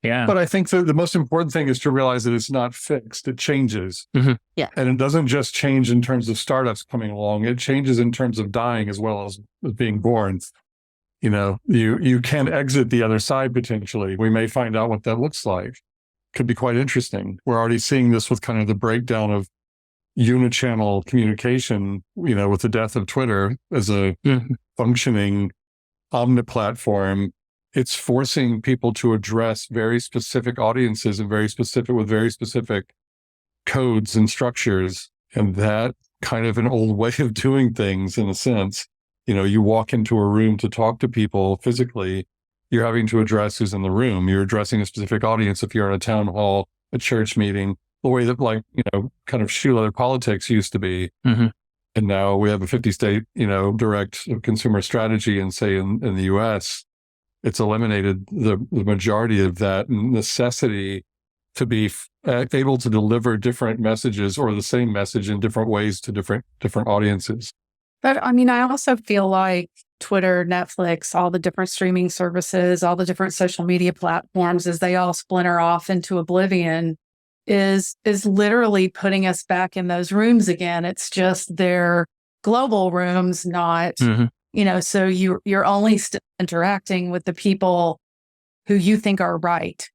Yeah. But I think the most important thing is to realize that it's not fixed. It changes. Yeah. And it doesn't just change in terms of startups coming along. It changes in terms of dying as well as being born. You can exit the other side potentially. We may find out what that looks like. Could be quite interesting. We're already seeing this with kind of the breakdown of unichannel communication, with the death of Twitter as a functioning omniplatform. It's forcing people to address very specific audiences and with very specific codes and structures. And that kind of an old way of doing things in a sense. You walk into a room to talk to people physically, you're having to address who's in the room. You're addressing a specific audience if you're in a town hall, a church meeting, the way that kind of shoe leather politics used to be. And now we have a 50-state, direct consumer strategy and say in the US, it's eliminated the majority of that necessity to be able to deliver different messages or the same message in different ways to different audiences. But I also feel like Twitter, Netflix, all the different streaming services, all the different social media platforms, as they all splinter off into oblivion, is literally putting us back in those rooms again. It's just their global rooms, not so you're only interacting with the people who you think are right.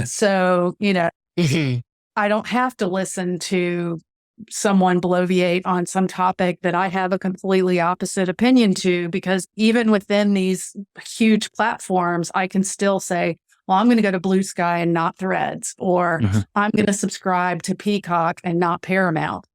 So, I don't have to listen to someone bloviate on some topic that I have a completely opposite opinion to, because even within these huge platforms, I can still say, well, I'm going to go to Blue Sky and not Threads, or I'm going to subscribe to Peacock and not Paramount.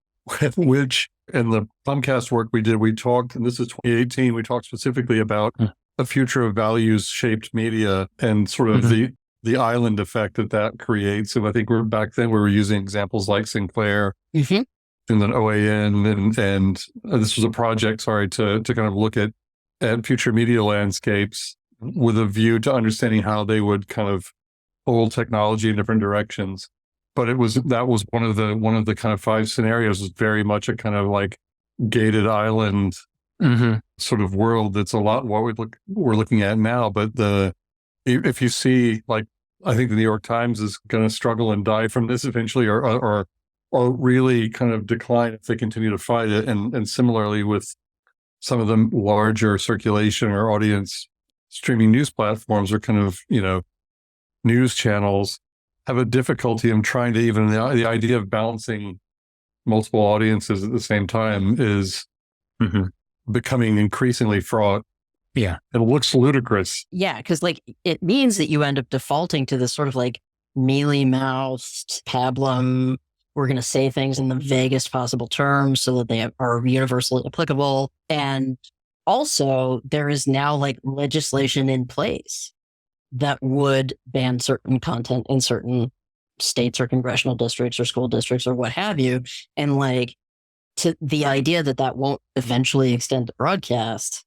Which, in the podcast work we did, we talked, and this is 2018, we talked specifically about the future of values-shaped media and sort of the island effect that creates. And I think back then we were using examples like Sinclair and then OAN, and this was a project, to kind of look at future media landscapes with a view to understanding how they would kind of pull technology in different directions. But that was one of the kind of 5 scenarios, was very much a kind of gated island sort of world. That's a lot what we're looking at now. But if you see, I think the New York Times is going to struggle and die from this eventually, or really kind of decline if they continue to fight it. And similarly with some of the larger circulation or audience streaming news platforms, or kind of, news channels, have a difficulty in trying to even the idea of balancing multiple audiences at the same time is becoming increasingly fraught. Yeah. It looks ludicrous. Yeah, because it means that you end up defaulting to this sort of mealy-mouthed pablum. We're going to say things in the vaguest possible terms so that they are universally applicable. And also, there is now legislation in place that would ban certain content in certain states or congressional districts or school districts or what have you. And like, to the idea that won't eventually extend to broadcast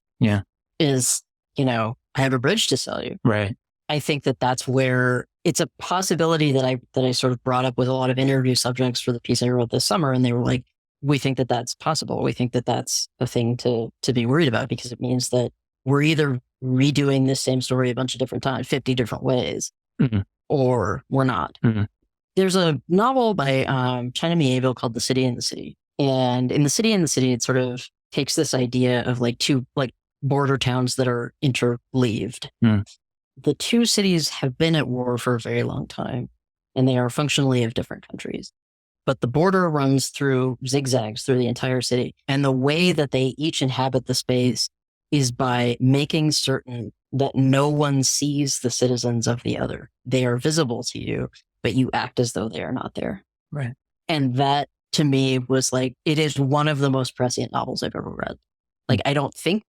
is, I have a bridge to sell you. Right. I think that's where it's a possibility that I sort of brought up with a lot of interview subjects for the piece I wrote this summer. And they were like, we think that that's possible. We think that that's a thing to be worried about, because it means that we're either redoing this same story a bunch of different times, 50 different ways, or we're not. There's a novel by China Mieville called The City and the City. And in The City and the City, it sort of takes this idea of like two like border towns that are interleaved. The two cities have been at war for a very long time, and they are functionally of different countries. But the border runs through zigzags through the entire city. And the way that they each inhabit the space is by making certain that no one sees the citizens of the other. They are visible to you, but you act as though they are not there. Right. And that, to me, was like, it is one of the most prescient novels I've ever read. Like, I don't think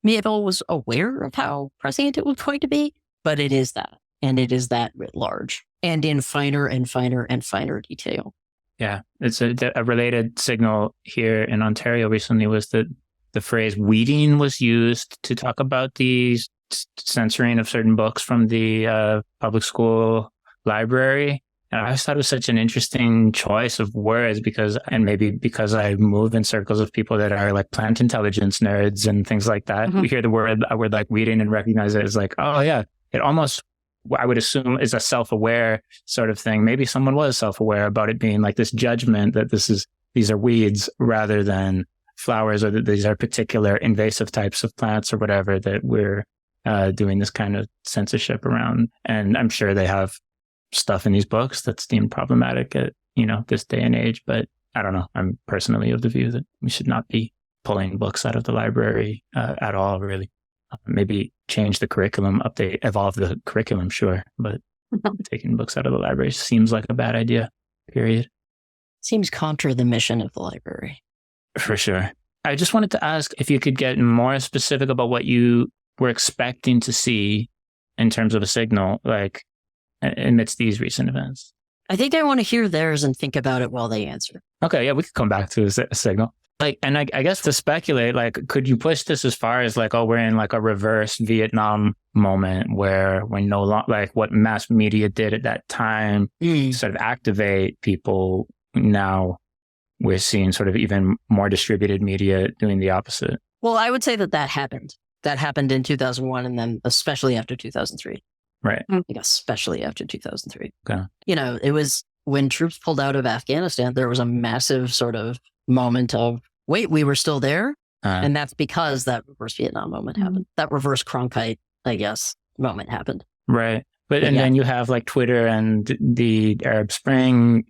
Mieville was aware of how prescient it was going to be, but it is that. And it is that writ large and in finer and finer and finer detail. Yeah. It's a related signal here in Ontario recently was that the phrase weeding was used to talk about the censoring of certain books from the public school library. And I always thought it was such an interesting choice of words because I move in circles of people that are like plant intelligence nerds and things like that. We hear a word like weeding and recognize it as like, oh yeah, it almost, I would assume, is a self-aware sort of thing. Maybe someone was self-aware about it being like this judgment that these are weeds rather than flowers, or that these are particular invasive types of plants or whatever that we're doing this kind of censorship around. And I'm sure they have stuff in these books that's deemed problematic at, this day and age. But I don't know. I'm personally of the view that we should not be pulling books out of the library at all, really. Maybe change the curriculum, evolve the curriculum, sure. But taking books out of the library seems like a bad idea, period. Seems contra the mission of the library. For sure. I just wanted to ask if you could get more specific about what you were expecting to see in terms of a signal, like amidst these recent events. I think I want to hear theirs and think about it while they answer. Okay, yeah, we could come back to a signal. Like, and I guess to speculate, like, could you push this as far as like, oh, we're in like a reverse Vietnam moment where we're no longer, like what mass media did at that time, sort of activate people. Now we're seeing sort of even more distributed media doing the opposite. Well, I would say that happened. That happened in 2001 and then especially after 2003. Right. I think especially after 2003. Okay. It was when troops pulled out of Afghanistan, there was a massive sort of moment of, wait, we were still there? And that's because that reverse Vietnam moment happened. That reverse Cronkite, I guess, moment happened. Right. But then you have like Twitter and the Arab Spring,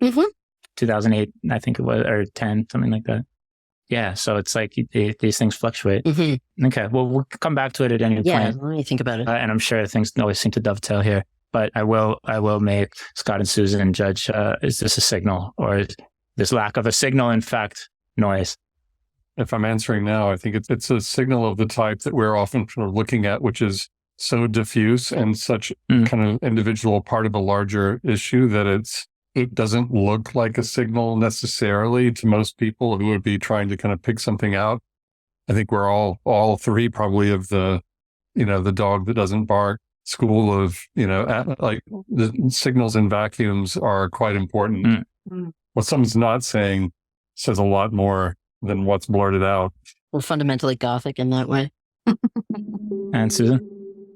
2008, I think it was, or 10, something like that. Yeah. So it's like these things fluctuate. Okay. Well, we'll come back to it at any point. Yeah, let me think about it. And I'm sure things always seem to dovetail here. But I will make Scott and Susan judge, is this a signal or is this lack of a signal, in fact, noise? If I'm answering now, I think it's a signal of the type that we're often sort of looking at, which is so diffuse and such kind of individual part of a larger issue that it doesn't look like a signal necessarily to most people who would be trying to kind of pick something out. I think we're all three probably of the, the dog that doesn't bark school of, like the signals and vacuums are quite important. What someone's not saying says a lot more than what's blurted out. We're fundamentally Gothic in that way. And Susan?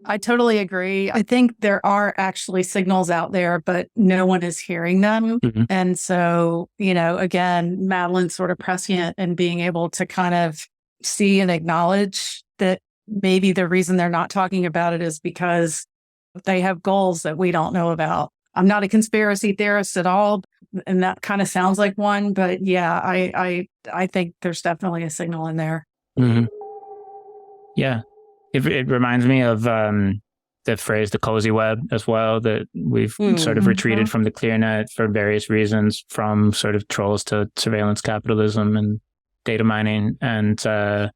I totally agree. I think there are actually signals out there, but no one is hearing them. And so, again, Madeline's sort of prescient and being able to kind of see and acknowledge that maybe the reason they're not talking about it is because they have goals that we don't know about. I'm not a conspiracy theorist at all, and that kind of sounds like one, but yeah, I think there's definitely a signal in there. Yeah. It reminds me of the phrase, the cozy web as well, that we've sort of retreated from the clear net for various reasons, from sort of trolls to surveillance capitalism and data mining and kind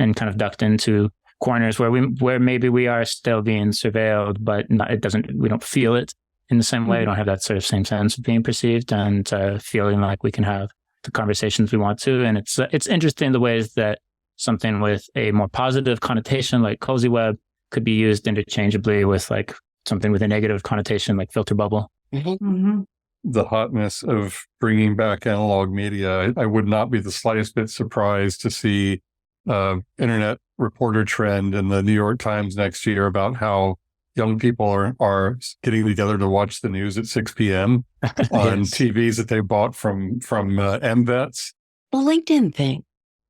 of ducked into corners where maybe we are still being surveilled, but we don't feel it in the same way. We don't have that sort of same sense of being perceived and feeling like we can have the conversations we want to. And it's interesting the ways that something with a more positive connotation like cozy web could be used interchangeably with like something with a negative connotation like filter bubble. The hotness of bringing back analog media, I would not be the slightest bit surprised to see internet reporter trend in the New York Times next year about how young people are getting together to watch the news at 6 p.m. on TVs that they bought from MVets. The LinkedIn thing.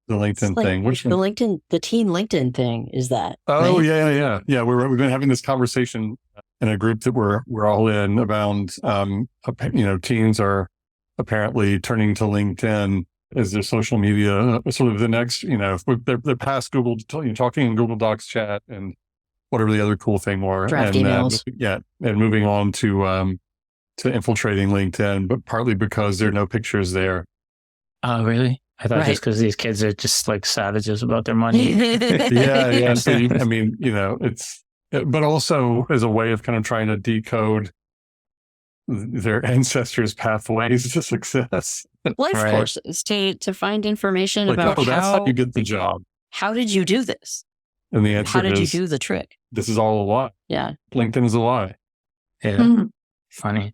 The LinkedIn thing. Which the teen LinkedIn thing is that. Oh, right? Yeah. We've been having this conversation in a group that we're all in around, teens are apparently turning to LinkedIn as their social media, sort of the next, they're past Google, talking in Google Docs chat and whatever the other cool thing were. Draft emails. And moving on to infiltrating LinkedIn, but partly because there are no pictures there. Oh, really? I thought just because these kids are just like savages about their money. Yeah. So, but also as a way of kind of trying to decode their ancestors' pathways to success. Life courses to find information about that's how you get the job. How did you do this? And the answer is, how did you do the trick? This is all a lie. Yeah. LinkedIn is a lie. Yeah. Funny.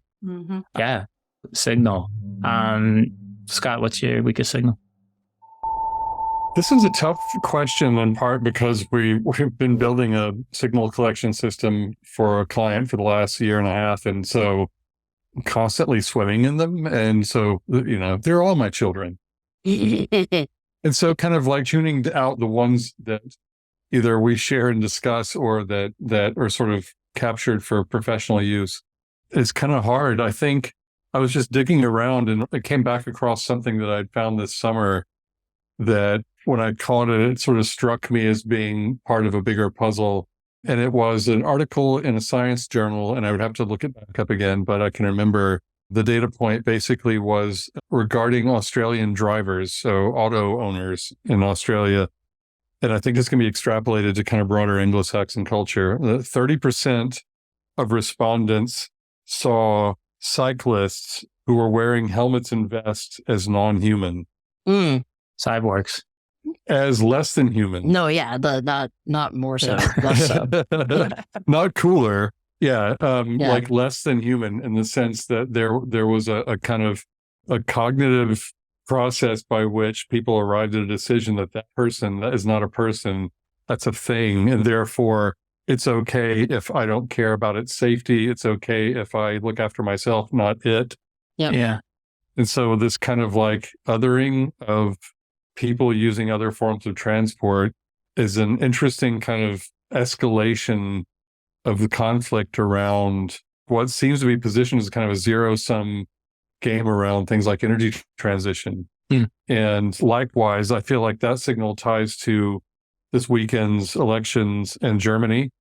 Yeah. Signal. Scott, what's your weakest signal? This is a tough question in part because we've been building a signal collection system for a client for the last year and a half. And so constantly swimming in them. And so, they're all my children. And so kind of like tuning out the ones that either we share and discuss or that are sort of captured for professional use is kind of hard. I think I was just digging around and I came back across something that I'd found this summer that when I caught it, it sort of struck me as being part of a bigger puzzle. And it was an article in a science journal, and I would have to look it back up again, but I can remember the data point basically was regarding Australian drivers, so auto owners in Australia. And I think this can be extrapolated to kind of broader Anglo-Saxon culture. 30% of respondents saw cyclists who were wearing helmets and vests as non-human. Cyborgs. As less than human. No, yeah, not more so, less so. Not cooler. Yeah, like less than human in the sense that there was a kind of a cognitive process by which people arrived at a decision that person is not a person, that's a thing, and therefore it's okay if I don't care about its safety. It's okay if I look after myself, not it. Yep. Yeah. And so this kind of like othering of people using other forms of transport is an interesting kind of escalation of the conflict around what seems to be positioned as kind of a zero-sum game around things like energy transition. And likewise, I feel like that signal ties to this weekend's elections in Germany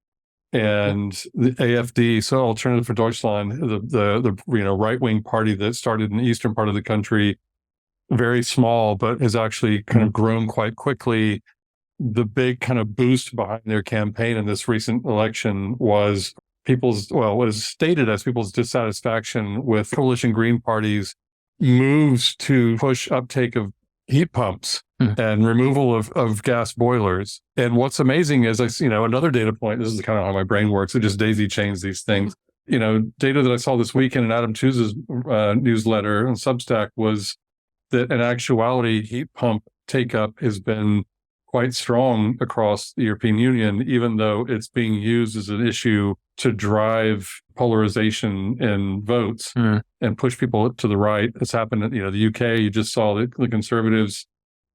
and the AfD, so Alternative for Deutschland, the right-wing party that started in the eastern part of the country, very small, but has actually kind of grown quite quickly. The big kind of boost behind their campaign in this recent election was what is stated as people's dissatisfaction with coalition Green Party's moves to push uptake of heat pumps and removal of gas boilers. And what's amazing is, another data point, this is kind of how my brain works, it just daisy chains these things. Data that I saw this weekend in Adam Tooze's newsletter on Substack was that in actuality, heat pump take-up has been quite strong across the European Union, even though it's being used as an issue to drive polarization in votes and push people to the right. It's happened in the UK. You just saw the Conservatives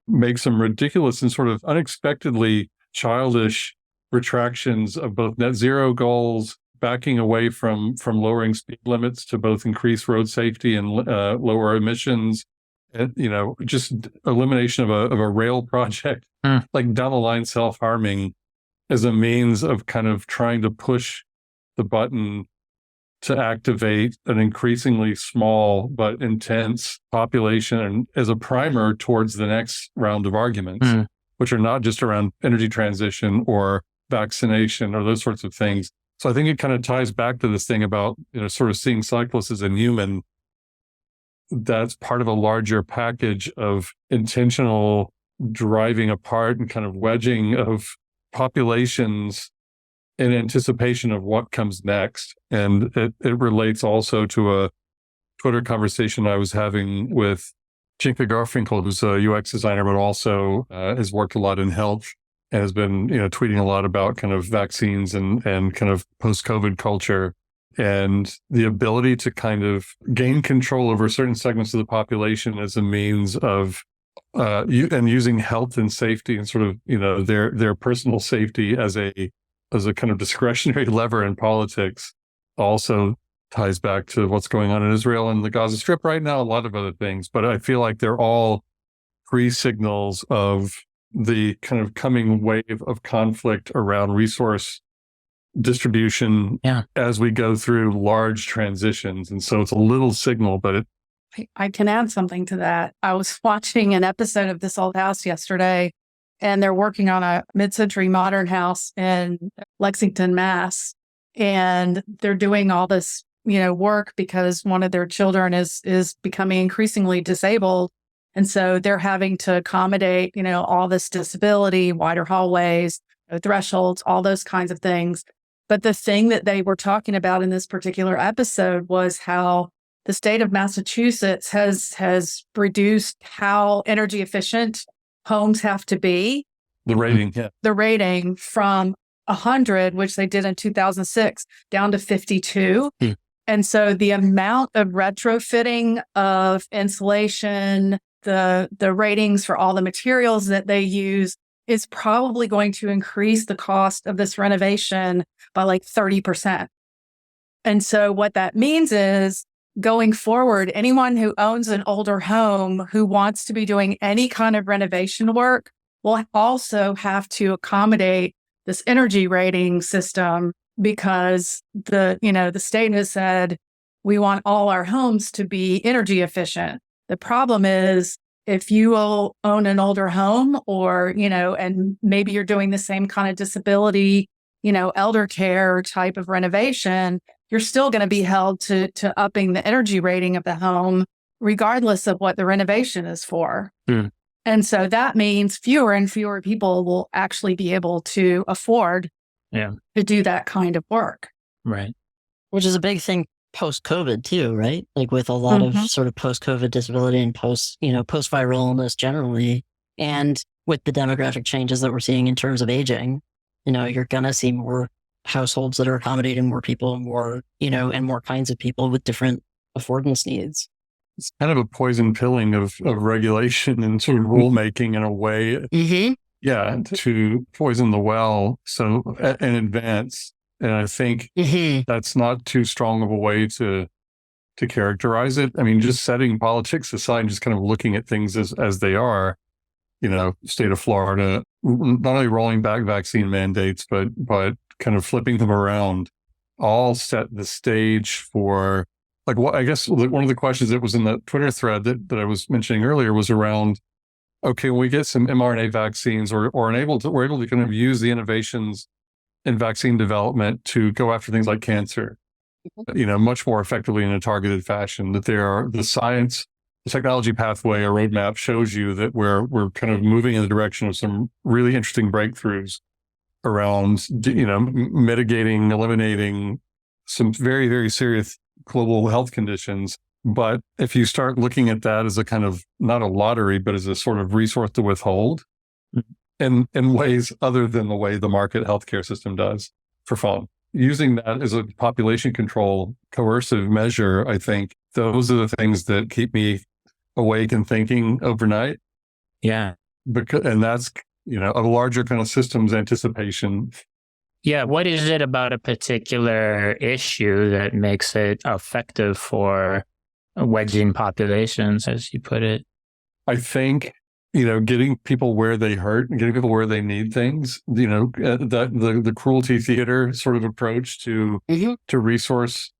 make some ridiculous and sort of unexpectedly childish retractions of both net zero goals, backing away from lowering speed limits to both increase road safety and lower emissions. And, just elimination of a rail project, like down the line self-harming as a means of kind of trying to push the button to activate an increasingly small but intense population and as a primer towards the next round of arguments, which are not just around energy transition or vaccination or those sorts of things. So I think it kind of ties back to this thing about, sort of seeing cyclists as a human. That's part of a larger package of intentional driving apart and kind of wedging of populations in anticipation of what comes next. And it relates also to a Twitter conversation I was having with Jinka Garfinkel, who's a UX designer, but also has worked a lot in health and has been, tweeting a lot about kind of vaccines and kind of post-COVID culture and the ability to kind of gain control over certain segments of the population as a means of and using health and safety and sort of, their personal safety as a kind of discretionary lever in politics also ties back to what's going on in Israel and the Gaza Strip right now, a lot of other things. But I feel like they're all pre-signals of the kind of coming wave of conflict around resource distribution as we go through large transitions. And so it's a little signal, but I can add something to that. I was watching an episode of This Old House yesterday, and they're working on a mid-century modern house in Lexington, Mass. And they're doing all this, work because one of their children is becoming increasingly disabled. And so they're having to accommodate, all this disability, wider hallways, thresholds, all those kinds of things. But the thing that they were talking about in this particular episode was how the state of Massachusetts has reduced how energy efficient homes have to be. The rating, yeah. The rating from 100, which they did in 2006, down to 52. And so the amount of retrofitting of insulation, the ratings for all the materials that they use is probably going to increase the cost of this renovation by like 30%. And so what that means is going forward, anyone who owns an older home who wants to be doing any kind of renovation work will also have to accommodate this energy rating system because the state has said we want all our homes to be energy efficient. The problem is if you own an older home or, and maybe you're doing the same kind of disability, elder care type of renovation, you're still going to be held to upping the energy rating of the home, regardless of what the renovation is for. And so that means fewer and fewer people will actually be able to afford to do that kind of work. Right. Which is a big thing post-COVID too, right? Like with a lot of sort of post-COVID disability and post-viral illness generally. And with the demographic changes that we're seeing in terms of aging, you're going to see more households that are accommodating more people and more, and more kinds of people with different affordance needs. It's kind of a poison pilling of regulation and sort of rulemaking in a way. To poison the well in advance. And I think that's not too strong of a way to characterize it. I mean, just setting politics aside and just kind of looking at things as they are, state of Florida, not only rolling back vaccine mandates, but kind of flipping them around, all set the stage for like what I guess one of the questions that was in the Twitter thread that I was mentioning earlier was around, okay, when we get some mRNA vaccines we're able to kind of use the innovations in vaccine development to go after things like cancer, much more effectively in a targeted fashion, that the science, the technology pathway or roadmap shows you that we're kind of moving in the direction of some really interesting breakthroughs around, mitigating, eliminating some very, very serious global health conditions. But if you start looking at that as a kind of, not a lottery, but as a sort of resource to withhold in ways other than the way the market healthcare system does for fun, using that as a population control coercive measure, I think those are the things that keep me awake and thinking overnight. Yeah. And that's, a larger kind of systems anticipation. Yeah. What is it about a particular issue that makes it effective for wedging populations, as you put it? I think, getting people where they hurt and getting people where they need things, the cruelty theater sort of approach to resource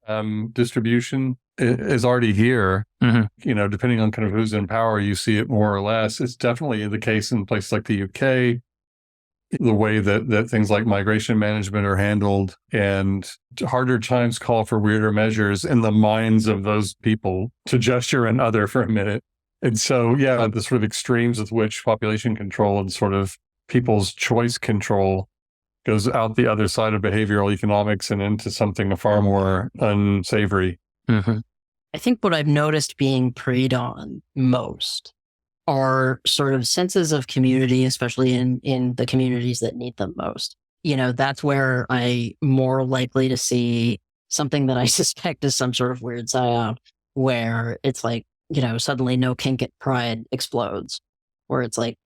distribution is already here. Depending on kind of who's in power, you see it more or less. It's definitely the case in places like the UK. the way that things like migration management are handled, and harder times call for weirder measures in the minds of those people, to gesture and other for a minute. And so, yeah, the sort of extremes with which population control and sort of people's choice control goes out the other side of behavioral economics and into something far more unsavory. Mm-hmm. I think what I've noticed being preyed on most are sort of senses of community, especially in the communities that need them most. That's where I'm more likely to see something that I suspect is some sort of weird psyop, where it's like, suddenly no kink at Pride explodes, where it's like,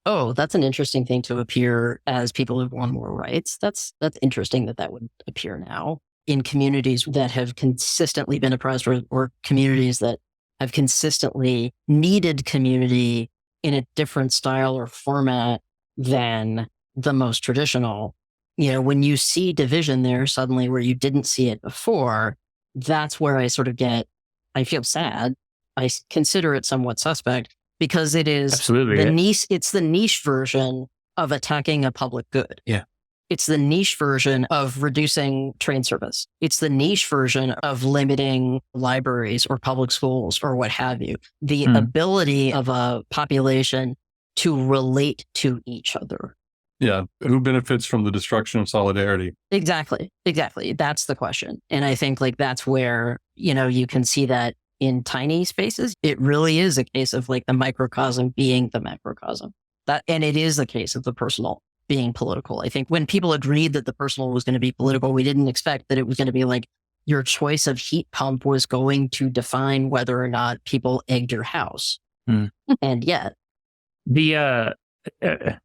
oh, that's an interesting thing to appear as people who've won more rights. That's interesting that would appear now in communities that have consistently been oppressed, or communities that have consistently needed community in a different style or format than the most traditional. When you see division there suddenly where you didn't see it before, that's where I sort of I feel sad. I consider it somewhat suspect, because it is absolutely niche. It's the niche version of attacking a public good. Yeah. It's the niche version of reducing train service. It's the niche version of limiting libraries or public schools or what have you. The ability of a population to relate to each other. Yeah. Who benefits from the destruction of solidarity? Exactly. That's the question. And I think that's where, you can see that in tiny spaces. It really is a case of the microcosm being the macrocosm. And it is a case of the personal being political. I think when people agreed that the personal was going to be political, we didn't expect that it was going to be your choice of heat pump was going to define whether or not people egged your house. And yet the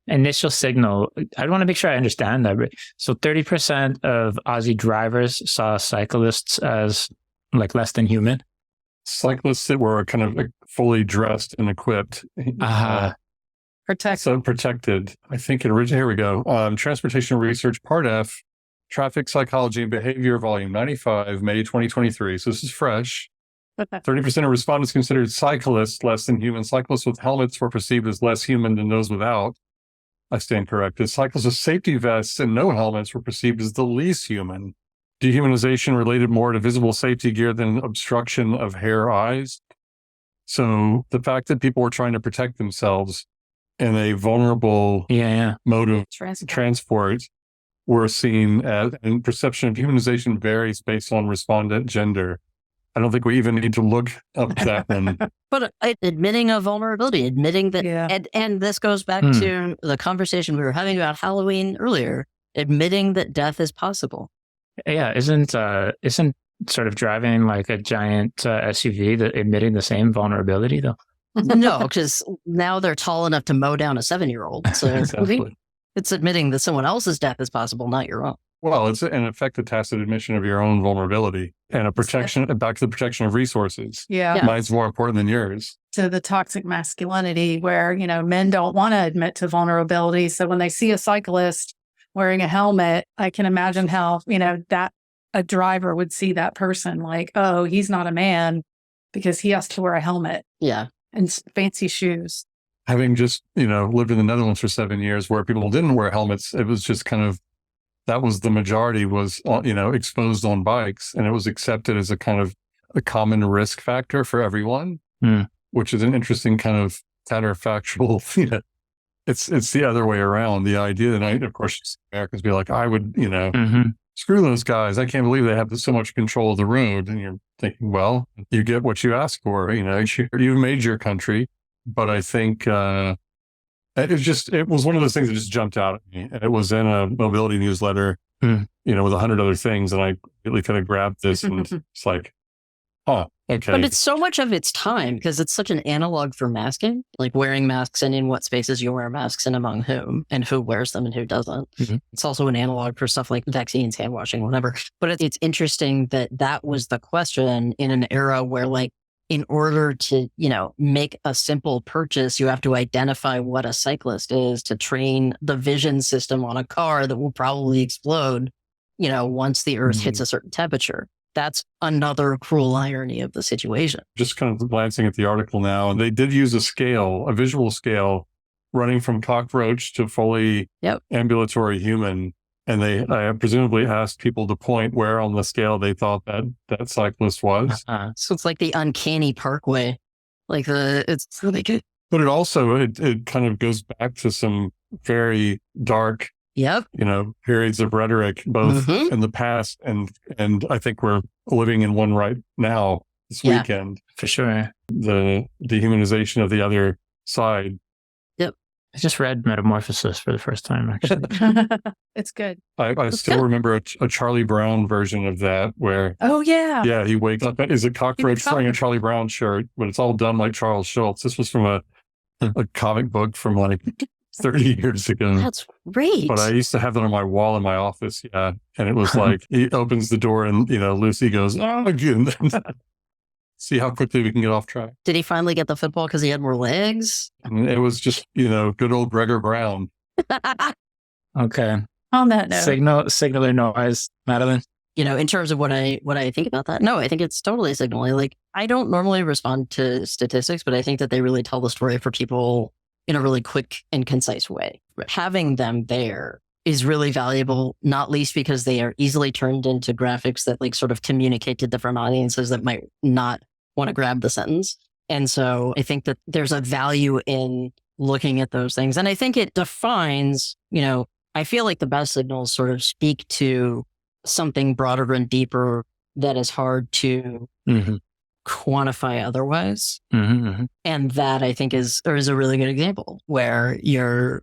initial signal, I want to make sure I understand that. So 30% of Aussie drivers saw cyclists as less than human. Cyclists that were kind of fully dressed and equipped. Protected. I think it originated. Here we go. Transportation Research, Part F, Traffic Psychology and Behavior, Volume 95, May 2023. So this is fresh. 30% of respondents considered cyclists less than human. Cyclists with helmets were perceived as less human than those without. I stand corrected. Cyclists with safety vests and no helmets were perceived as the least human. Dehumanization related more to visible safety gear than obstruction of hair, eyes. So the fact that people were trying to protect themselves in a vulnerable mode of transport were seen as, and perception of humanization varies based on respondent gender. I don't think we even need to look up that one. But admitting a vulnerability, admitting that, and this goes back to the conversation we were having about Halloween earlier, admitting that death is possible. Yeah, isn't sort of driving a giant SUV admitting the same vulnerability though? No, because now they're tall enough to mow down a 7-year-old. So exactly. It's admitting that someone else's death is possible, not your own. Well, it's in effect a tacit admission of your own vulnerability and a protection, back to the protection of resources. Yeah. Mine's more important than yours. To the toxic masculinity where, men don't want to admit to vulnerability. So when they see a cyclist wearing a helmet, I can imagine how, that a driver would see that person oh, he's not a man because he has to wear a helmet. Yeah. And fancy shoes. Having just, lived in the Netherlands for 7 years where people didn't wear helmets, it was just kind of, that was the majority was, exposed on bikes, and it was accepted as a kind of a common risk factor for everyone, which is an interesting kind of counterfactual. It's the other way around. The idea that, of course, Americans be like, I would, screw those guys. I can't believe they have so much control of the road. And you're thinking, well, you get what you ask for. You've made your country. But I think it was one of those things that just jumped out at me. And it was in a mobility newsletter, with 100 other things. And I really kind of grabbed this and it's like, oh, okay. But it's so much of its time because it's such an analog for masking, wearing masks and in what spaces you wear masks and among whom and who wears them and who doesn't. It's also an analog for stuff like vaccines, hand washing, whatever. But it's interesting that was the question in an era where in order to, make a simple purchase, you have to identify what a cyclist is to train the vision system on a car that will probably explode, once the earth hits a certain temperature. That's another cruel irony of the situation. Just kind of glancing at the article now, and they did use a visual scale running from cockroach to fully ambulatory human. And they presumably asked people to point where on the scale they thought that cyclist was. So it's like the uncanny parkway. It's really good. But it also, it kind of goes back to some very dark, periods of rhetoric, both in the past and I think we're living in one right now, this weekend. For sure. The dehumanization of the other side. Yep. I just read Metamorphosis for the first time, actually. It's good. I still remember a Charlie Brown version of that where... Oh, yeah. Yeah, he wakes up, is a cockroach wearing a Charlie Brown shirt, but it's all done like Charles Schultz. This was from a comic book from like 30 years ago. That's great. But I used to have that on my wall in my office, and it was like, he opens the door and, Lucy goes, oh, again. See how quickly we can get off track. Did he finally get the football because he had more legs? And it was just, good old Gregor Brown. Okay. On that note. Signal or noise, Madeline? In terms of what I think about that, no, I think it's totally signaling. Like, I don't normally respond to statistics, but I think that they really tell the story for people in a really quick and concise way. Having them there is really valuable, not least because they are easily turned into graphics that like sort of communicate to different audiences that might not want to grab the sentence. And so I think that there's a value in looking at those things. And I think it defines, I feel like the best signals sort of speak to something broader and deeper that is hard to quantify otherwise. And that I think is a really good example where you're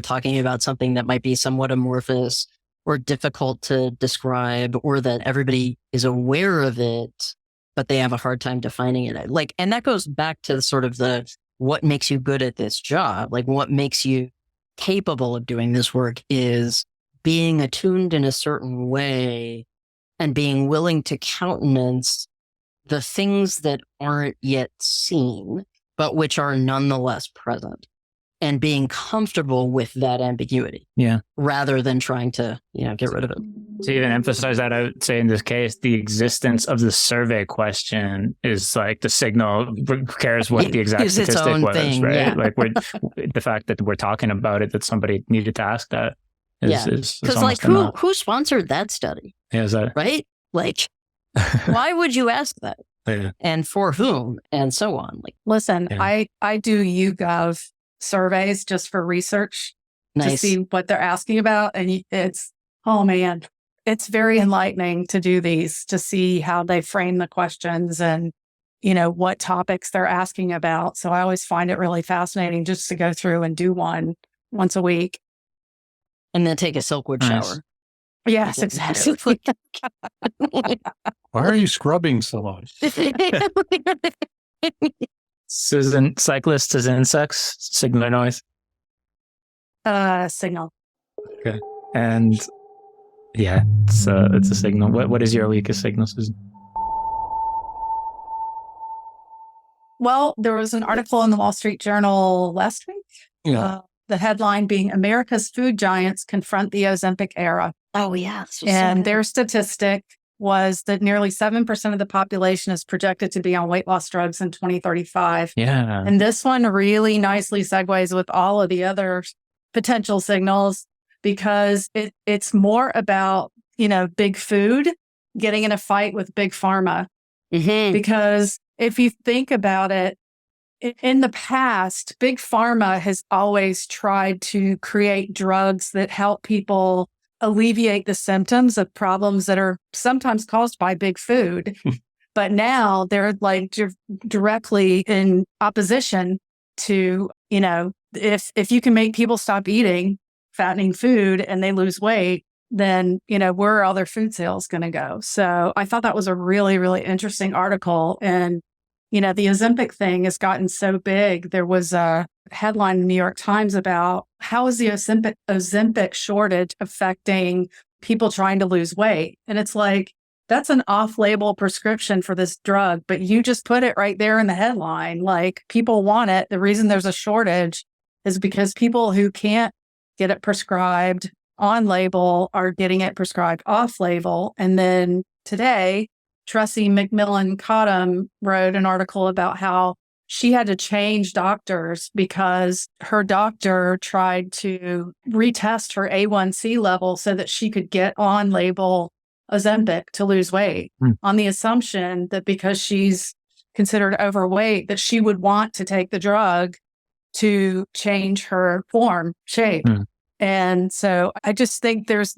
talking about something that might be somewhat amorphous or difficult to describe, or that everybody is aware of it, but they have a hard time defining it. Like, and that goes back to sort of what makes you good at this job. Like, what makes you capable of doing this work is being attuned in a certain way and being willing to countenance the things that aren't yet seen, but which are nonetheless present, and being comfortable with that ambiguity. Yeah. Rather than trying to, get rid of it. To even emphasize that, I would say in this case, the existence of the survey question is like the signal. Who cares what the exact statistic was, thing, right? Yeah. Like the fact that we're talking about it, that somebody needed to ask that is because like who sponsored that study? Yeah, is that right? Like, why would you ask that? Yeah. And for whom? And so on. Like, listen, I do YouGov surveys just for research to see what they're asking about, and it's very enlightening to do these, to see how they frame the questions and, what topics they're asking about. So I always find it really fascinating just to go through and do one once a week. And then take a Silkwood shower. Yes, exactly. Why are you scrubbing so much? Susan, cyclists as insects, signal or noise? Signal. Okay. And yeah, it's a signal. What is your weakest signal, Susan? Well, there was an article in the Wall Street Journal last week. Yeah. The headline being America's food giants confront the Ozempic era. Oh, yeah. And their statistic was that nearly 7% of the population is projected to be on weight loss drugs in 2035. Yeah. And this one really nicely segues with all of the other potential signals, because it's more about, big food getting in a fight with big pharma. Because if you think about it, in the past, big pharma has always tried to create drugs that help people alleviate the symptoms of problems that are sometimes caused by big food. But now they're like directly in opposition to, if you can make people stop eating fattening food and they lose weight, then, where are all their food sales going to go? So I thought that was a really, really interesting article. And, the Ozempic thing has gotten so big. There was a headline in the New York Times about how is the Ozempic shortage affecting people trying to lose weight? And it's like, that's an off-label prescription for this drug, but you just put it right there in the headline. Like, people want it. The reason there's a shortage is because people who can't get it prescribed on label are getting it prescribed off label. And then today, Tressie McMillan Cottom wrote an article about how she had to change doctors because her doctor tried to retest her A1C level so that she could get on label Ozempic to lose weight on the assumption that because she's considered overweight, that she would want to take the drug to change her form, shape. And so I just think there's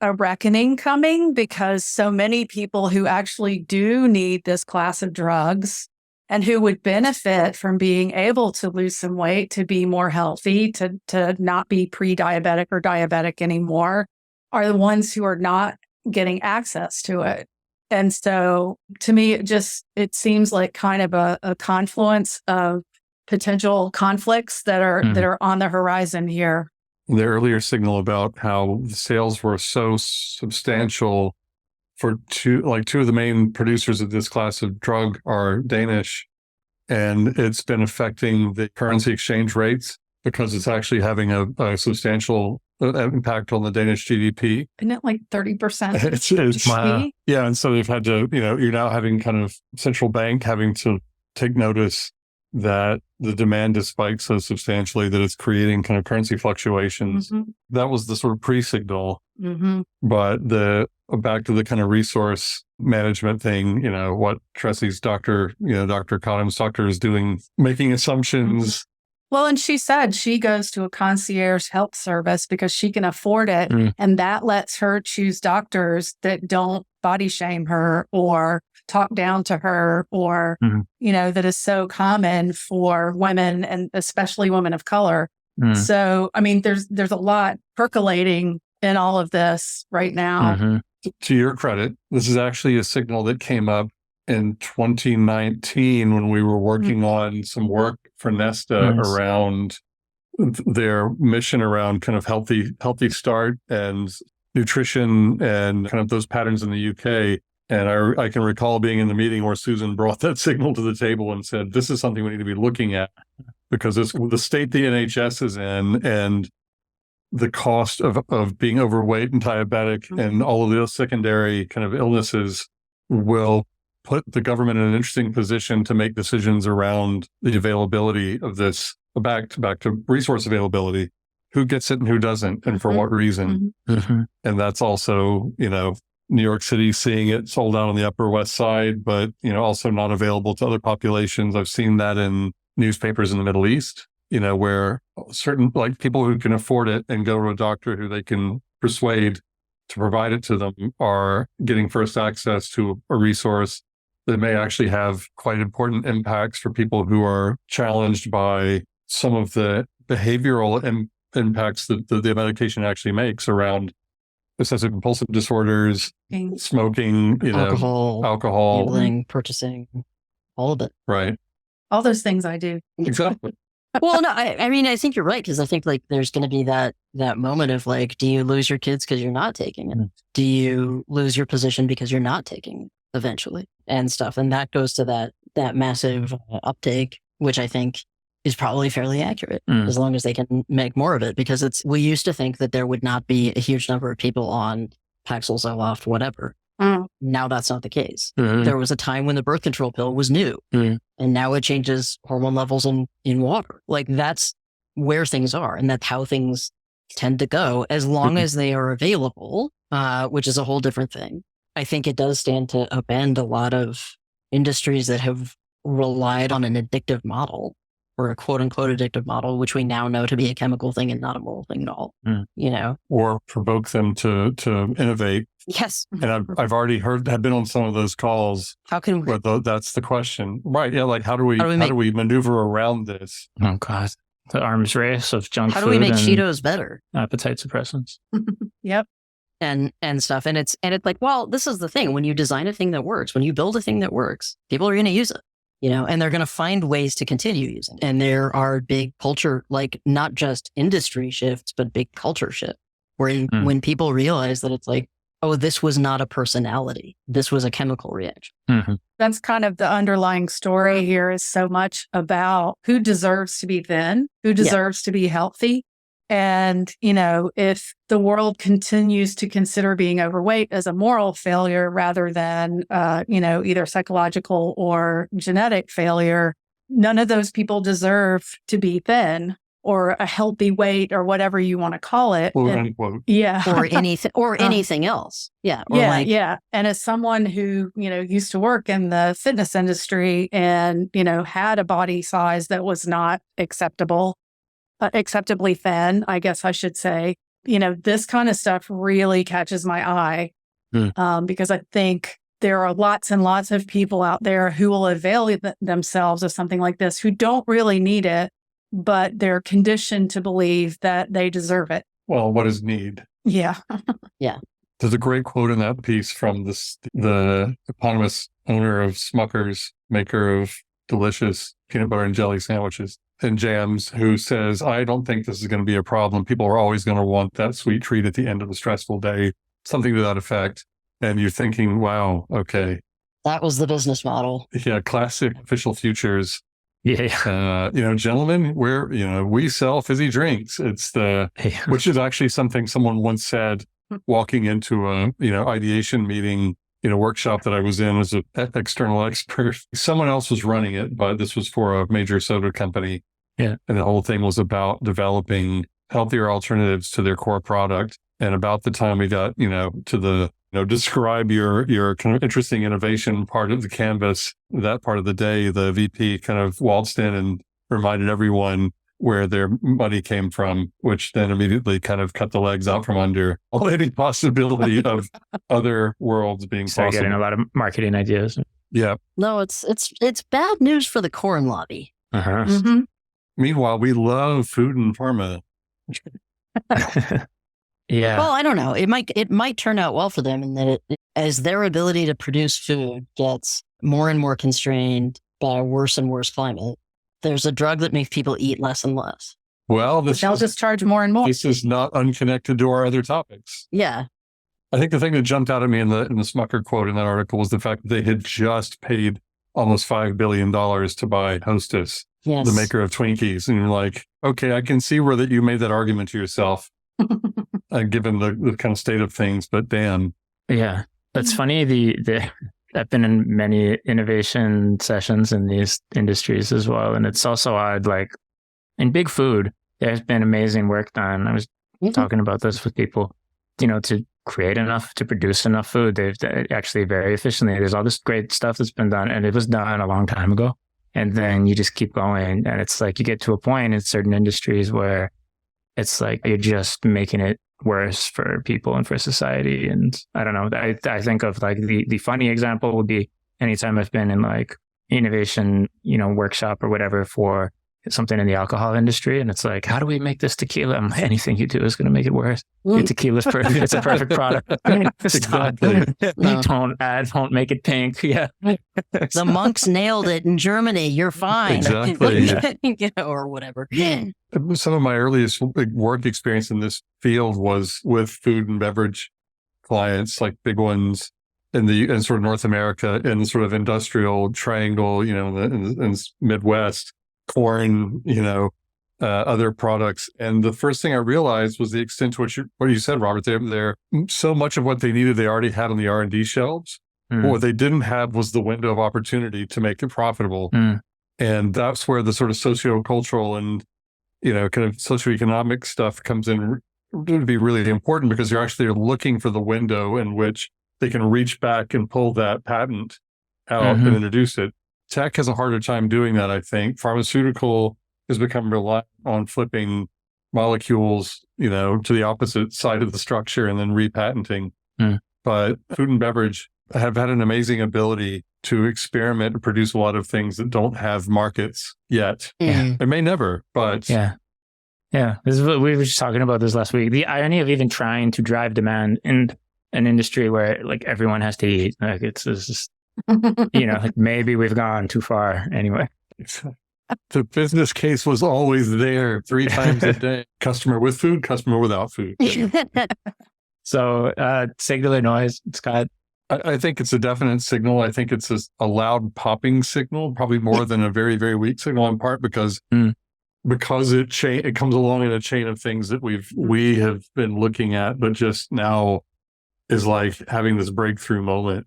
a reckoning coming because so many people who actually do need this class of drugs and who would benefit from being able to lose some weight, to be more healthy, to not be pre-diabetic or diabetic anymore, are the ones who are not getting access to it. And so to me, it seems like kind of a confluence of potential conflicts that are on the horizon here. The earlier signal about how the sales were so substantial for two of the main producers of this class of drug are Danish, and it's been affecting the currency exchange rates because it's actually having a substantial impact on the Danish GDP. Isn't it like 30%? It's yeah. And so they've had to, you're now having kind of central bank having to take notice that the demand is spiked so substantially that it's creating kind of currency fluctuations. That was the sort of pre-signal. But back to the kind of resource management thing, what Tressy's Dr. Cotham's doctor is doing, making assumptions. Well, and she said she goes to a concierge health service because she can afford it. And that lets her choose doctors that don't body shame her or talk down to her or, that is so common for women and especially women of color. So, I mean, there's a lot percolating in all of this right now. To your credit, this is actually a signal that came up in 2019 when we were working on some work for Nesta around their mission around kind of healthy start and nutrition and kind of those patterns in the UK. And I can recall being in the meeting where Susan brought that signal to the table and said, this is something we need to be looking at because it's the state the NHS is in and the cost of being overweight and diabetic and all of those secondary kind of illnesses will put the government in an interesting position to make decisions around the availability of this, back to resource availability, who gets it and who doesn't, and for what reason. And that's also, New York City seeing it sold out on the Upper West Side, but, also not available to other populations. I've seen that in newspapers in the Middle East, where certain people who can afford it and go to a doctor who they can persuade to provide it to them are getting first access to a resource that may actually have quite important impacts for people who are challenged by some of the behavioral impacts that the medication actually makes around obsessive compulsive disorders, smoking, alcohol, gambling, purchasing, all of it. Right. All those things I do. Exactly. Well, no, I mean, I think you're right because I think there's going to be that moment of do you lose your kids because you're not taking it? Do you lose your position because you're not taking it eventually and stuff? And that goes to that massive uptake, which I think is probably fairly accurate as long as they can make more of it because we used to think that there would not be a huge number of people on Paxil, Zoloft, whatever. Now that's not the case. There was a time when the birth control pill was new and now it changes hormone levels in water. That's where things are and that's how things tend to go as long as they are available, which is a whole different thing. I think it does stand to upend a lot of industries that have relied on an addictive model or a quote unquote addictive model, which we now know to be a chemical thing and not a moral thing at all, or provoke them to innovate. Yes. And I've already have been on some of those calls. How can we? That's the question, right? Yeah. How do we maneuver around this? Oh God, the arms race of junk food. How do we make Cheetos better? Appetite suppressants. Yep. And stuff. And it's well, this is the thing. When you design a thing that works, when you build a thing that works, people are going to use it. And they're going to find ways to continue using it. And there are big culture, not just industry shifts, but big culture shift where when people realize that it's oh, this was not a personality. This was a chemical reaction. That's kind of the underlying story here is so much about who deserves to be thin, who deserves to be healthy. And, if the world continues to consider being overweight as a moral failure rather than, either psychological or genetic failure, none of those people deserve to be thin or a healthy weight or whatever you want to call it. Yeah. Or anything else. Yeah. Or yeah. And as someone who, used to work in the fitness industry and, had a body size that was not acceptably thin, I guess I should say, this kind of stuff really catches my eye because I think there are lots and lots of people out there who will avail themselves of something like this who don't really need it, but they're conditioned to believe that they deserve it. Well, what is need? Yeah. Yeah. There's a great quote in that piece from the eponymous owner of Smucker's, maker of delicious peanut butter and jelly sandwiches and jams, who says, I don't think this is going to be a problem. People are always going to want that sweet treat at the end of the stressful day, something to that effect. And you're thinking, wow, okay. That was the business model. Yeah, classic official futures. Yeah. Gentlemen, we sell fizzy drinks. Which is actually something someone once said walking into a, ideation meeting, workshop that I was in as an external expert. Someone else was running it, but this was for a major soda company. Yeah. And the whole thing was about developing healthier alternatives to their core product. And about the time we got, to the, describe your kind of interesting innovation part of the canvas, that part of the day, the VP kind of waltzed in and reminded everyone where their money came from, which then immediately kind of cut the legs out from under any possibility of other worlds being possible. Getting a lot of marketing ideas. Yeah. No, it's bad news for the corn lobby. Uh-huh. Mm-hmm. Meanwhile, we love food and pharma. Yeah. Well, I don't know. It might turn out well for them in that as their ability to produce food gets more and more constrained by a worse and worse climate, there's a drug that makes people eat less and less. Well, they'll just charge more and more. This is not unconnected to our other topics. Yeah. I think the thing that jumped out at me in the Smucker quote in that article was the fact that they had just paid almost $5 billion to buy Hostess, the maker of Twinkies. And you're like, okay, I can see where that you made that argument to yourself. Given the kind of state of things, but damn. Yeah. That's funny. I've been in many innovation sessions in these industries as well. And it's also odd, like in big food, there's been amazing work done. I was talking about this with people, to create enough, to produce enough food. They've actually very efficiently. There's all this great stuff that's been done, and it was done a long time ago. And then you just keep going. And it's like you get to a point in certain industries where it's like you're just making it worse for people and for society. And I don't know, I think of like the funny example would be anytime I've been in like innovation, workshop or whatever for something in the alcohol industry. And it's like, how do we make this tequila? Anything you do is going to make it worse. Your tequila's perfect. It's a perfect product. Exactly. Don't make it pink. Yeah. The monks nailed it in Germany. You're fine. Exactly. Or whatever. Some of my earliest work experience in this field was with food and beverage clients, like big ones in sort of North America, in the sort of industrial triangle, in Midwest, corn, other products. And the first thing I realized was the extent to which what you said, Robert, they're so much of what they needed, they already had on the R&D shelves. But what they didn't have was the window of opportunity to make it profitable. And that's where the sort of socio-cultural and, kind of socioeconomic stuff comes in to be really important, because you're actually looking for the window in which they can reach back and pull that patent out and introduce it. Tech has a harder time doing that, I think. Pharmaceutical has become reliant on flipping molecules, to the opposite side of the structure and then repatenting. But food and beverage have had an amazing ability to experiment and produce a lot of things that don't have markets yet. It may never, but... Yeah. This is what we were just talking about this last week. The irony of even trying to drive demand in an industry where like everyone has to eat. Like it's just... like maybe we've gone too far anyway. The business case was always there 3 times a day. Customer with food, customer without food. So singular noise, Scott. I think it's a definite signal. I think it's a loud popping signal, probably more than a very, very weak signal, in part because it comes along in a chain of things that we have been looking at, but just now is like having this breakthrough moment.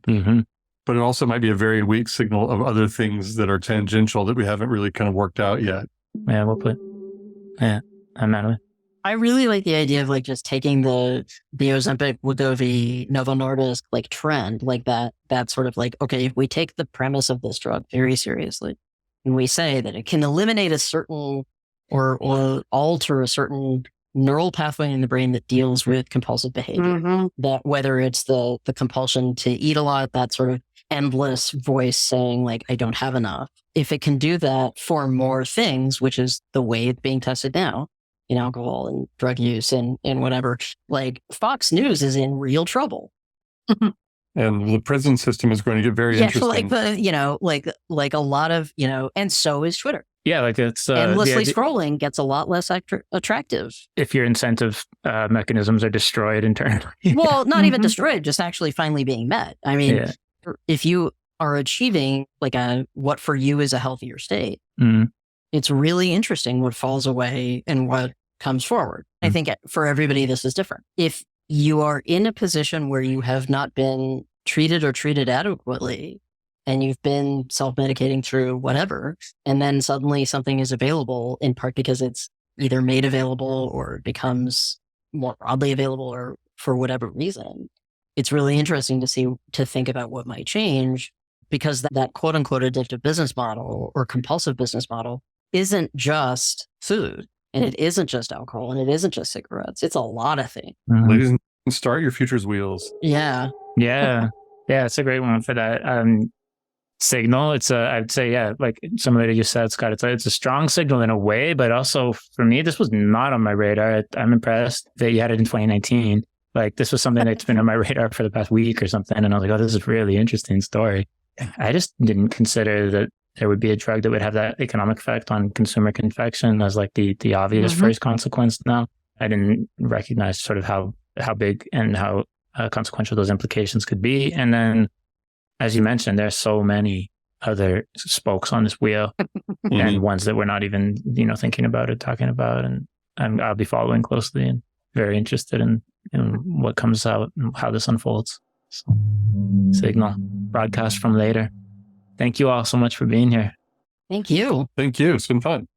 but it also might be a very weak signal of other things that are tangential that we haven't really kind of worked out yet. Yeah, I'm Madeline. I really like the idea of like just taking the Ozempic, Wegovy, Novo Nordisk like trend, like that sort of like, okay, if we take the premise of this drug very seriously and we say that it can eliminate a certain or alter a certain neural pathway in the brain that deals with compulsive behavior, that whether it's the compulsion to eat a lot, that sort of endless voice saying like, I don't have enough. If it can do that for more things, which is the way it's being tested now, in alcohol and drug use and whatever, like Fox News is in real trouble. And the prison system is going to get very interesting. Like a lot of, and so is Twitter. Yeah, like it's endlessly scrolling gets a lot less attractive. If your incentive mechanisms are destroyed internally. Well, not even destroyed, just actually finally being met. I mean, if you are achieving like what for you is a healthier state, it's really interesting what falls away and what comes forward. I think for everybody, this is different. If you are in a position where you have not been treated or treated adequately, and you've been self-medicating through whatever, and then suddenly something is available in part because it's either made available or becomes more broadly available or for whatever reason, it's really interesting to think about what might change, because that quote unquote addictive business model or compulsive business model isn't just food, and it isn't just alcohol, and it isn't just cigarettes. It's a lot of things. Ladies and gentlemen, start your future's wheels. Yeah. It's a great one for that. Signal. I'd say, like some of it you said, Scott, it's a strong signal in a way, but also for me, this was not on my radar. I'm impressed that you had it in 2019. Like this was something that's been on my radar for the past week or something. And I was like, oh, this is a really interesting story. I just didn't consider that there would be a drug that would have that economic effect on consumer confection as like the obvious first consequence. Now, I didn't recognize sort of how big and how consequential those implications could be. And then, as you mentioned, there's so many other spokes on this wheel and ones that we're not even, thinking about or talking about. And I'll be following closely and very interested in what comes out and how this unfolds. So, Signal, broadcast from later. Thank you all so much for being here. Thank you. Thank you. It's been fun.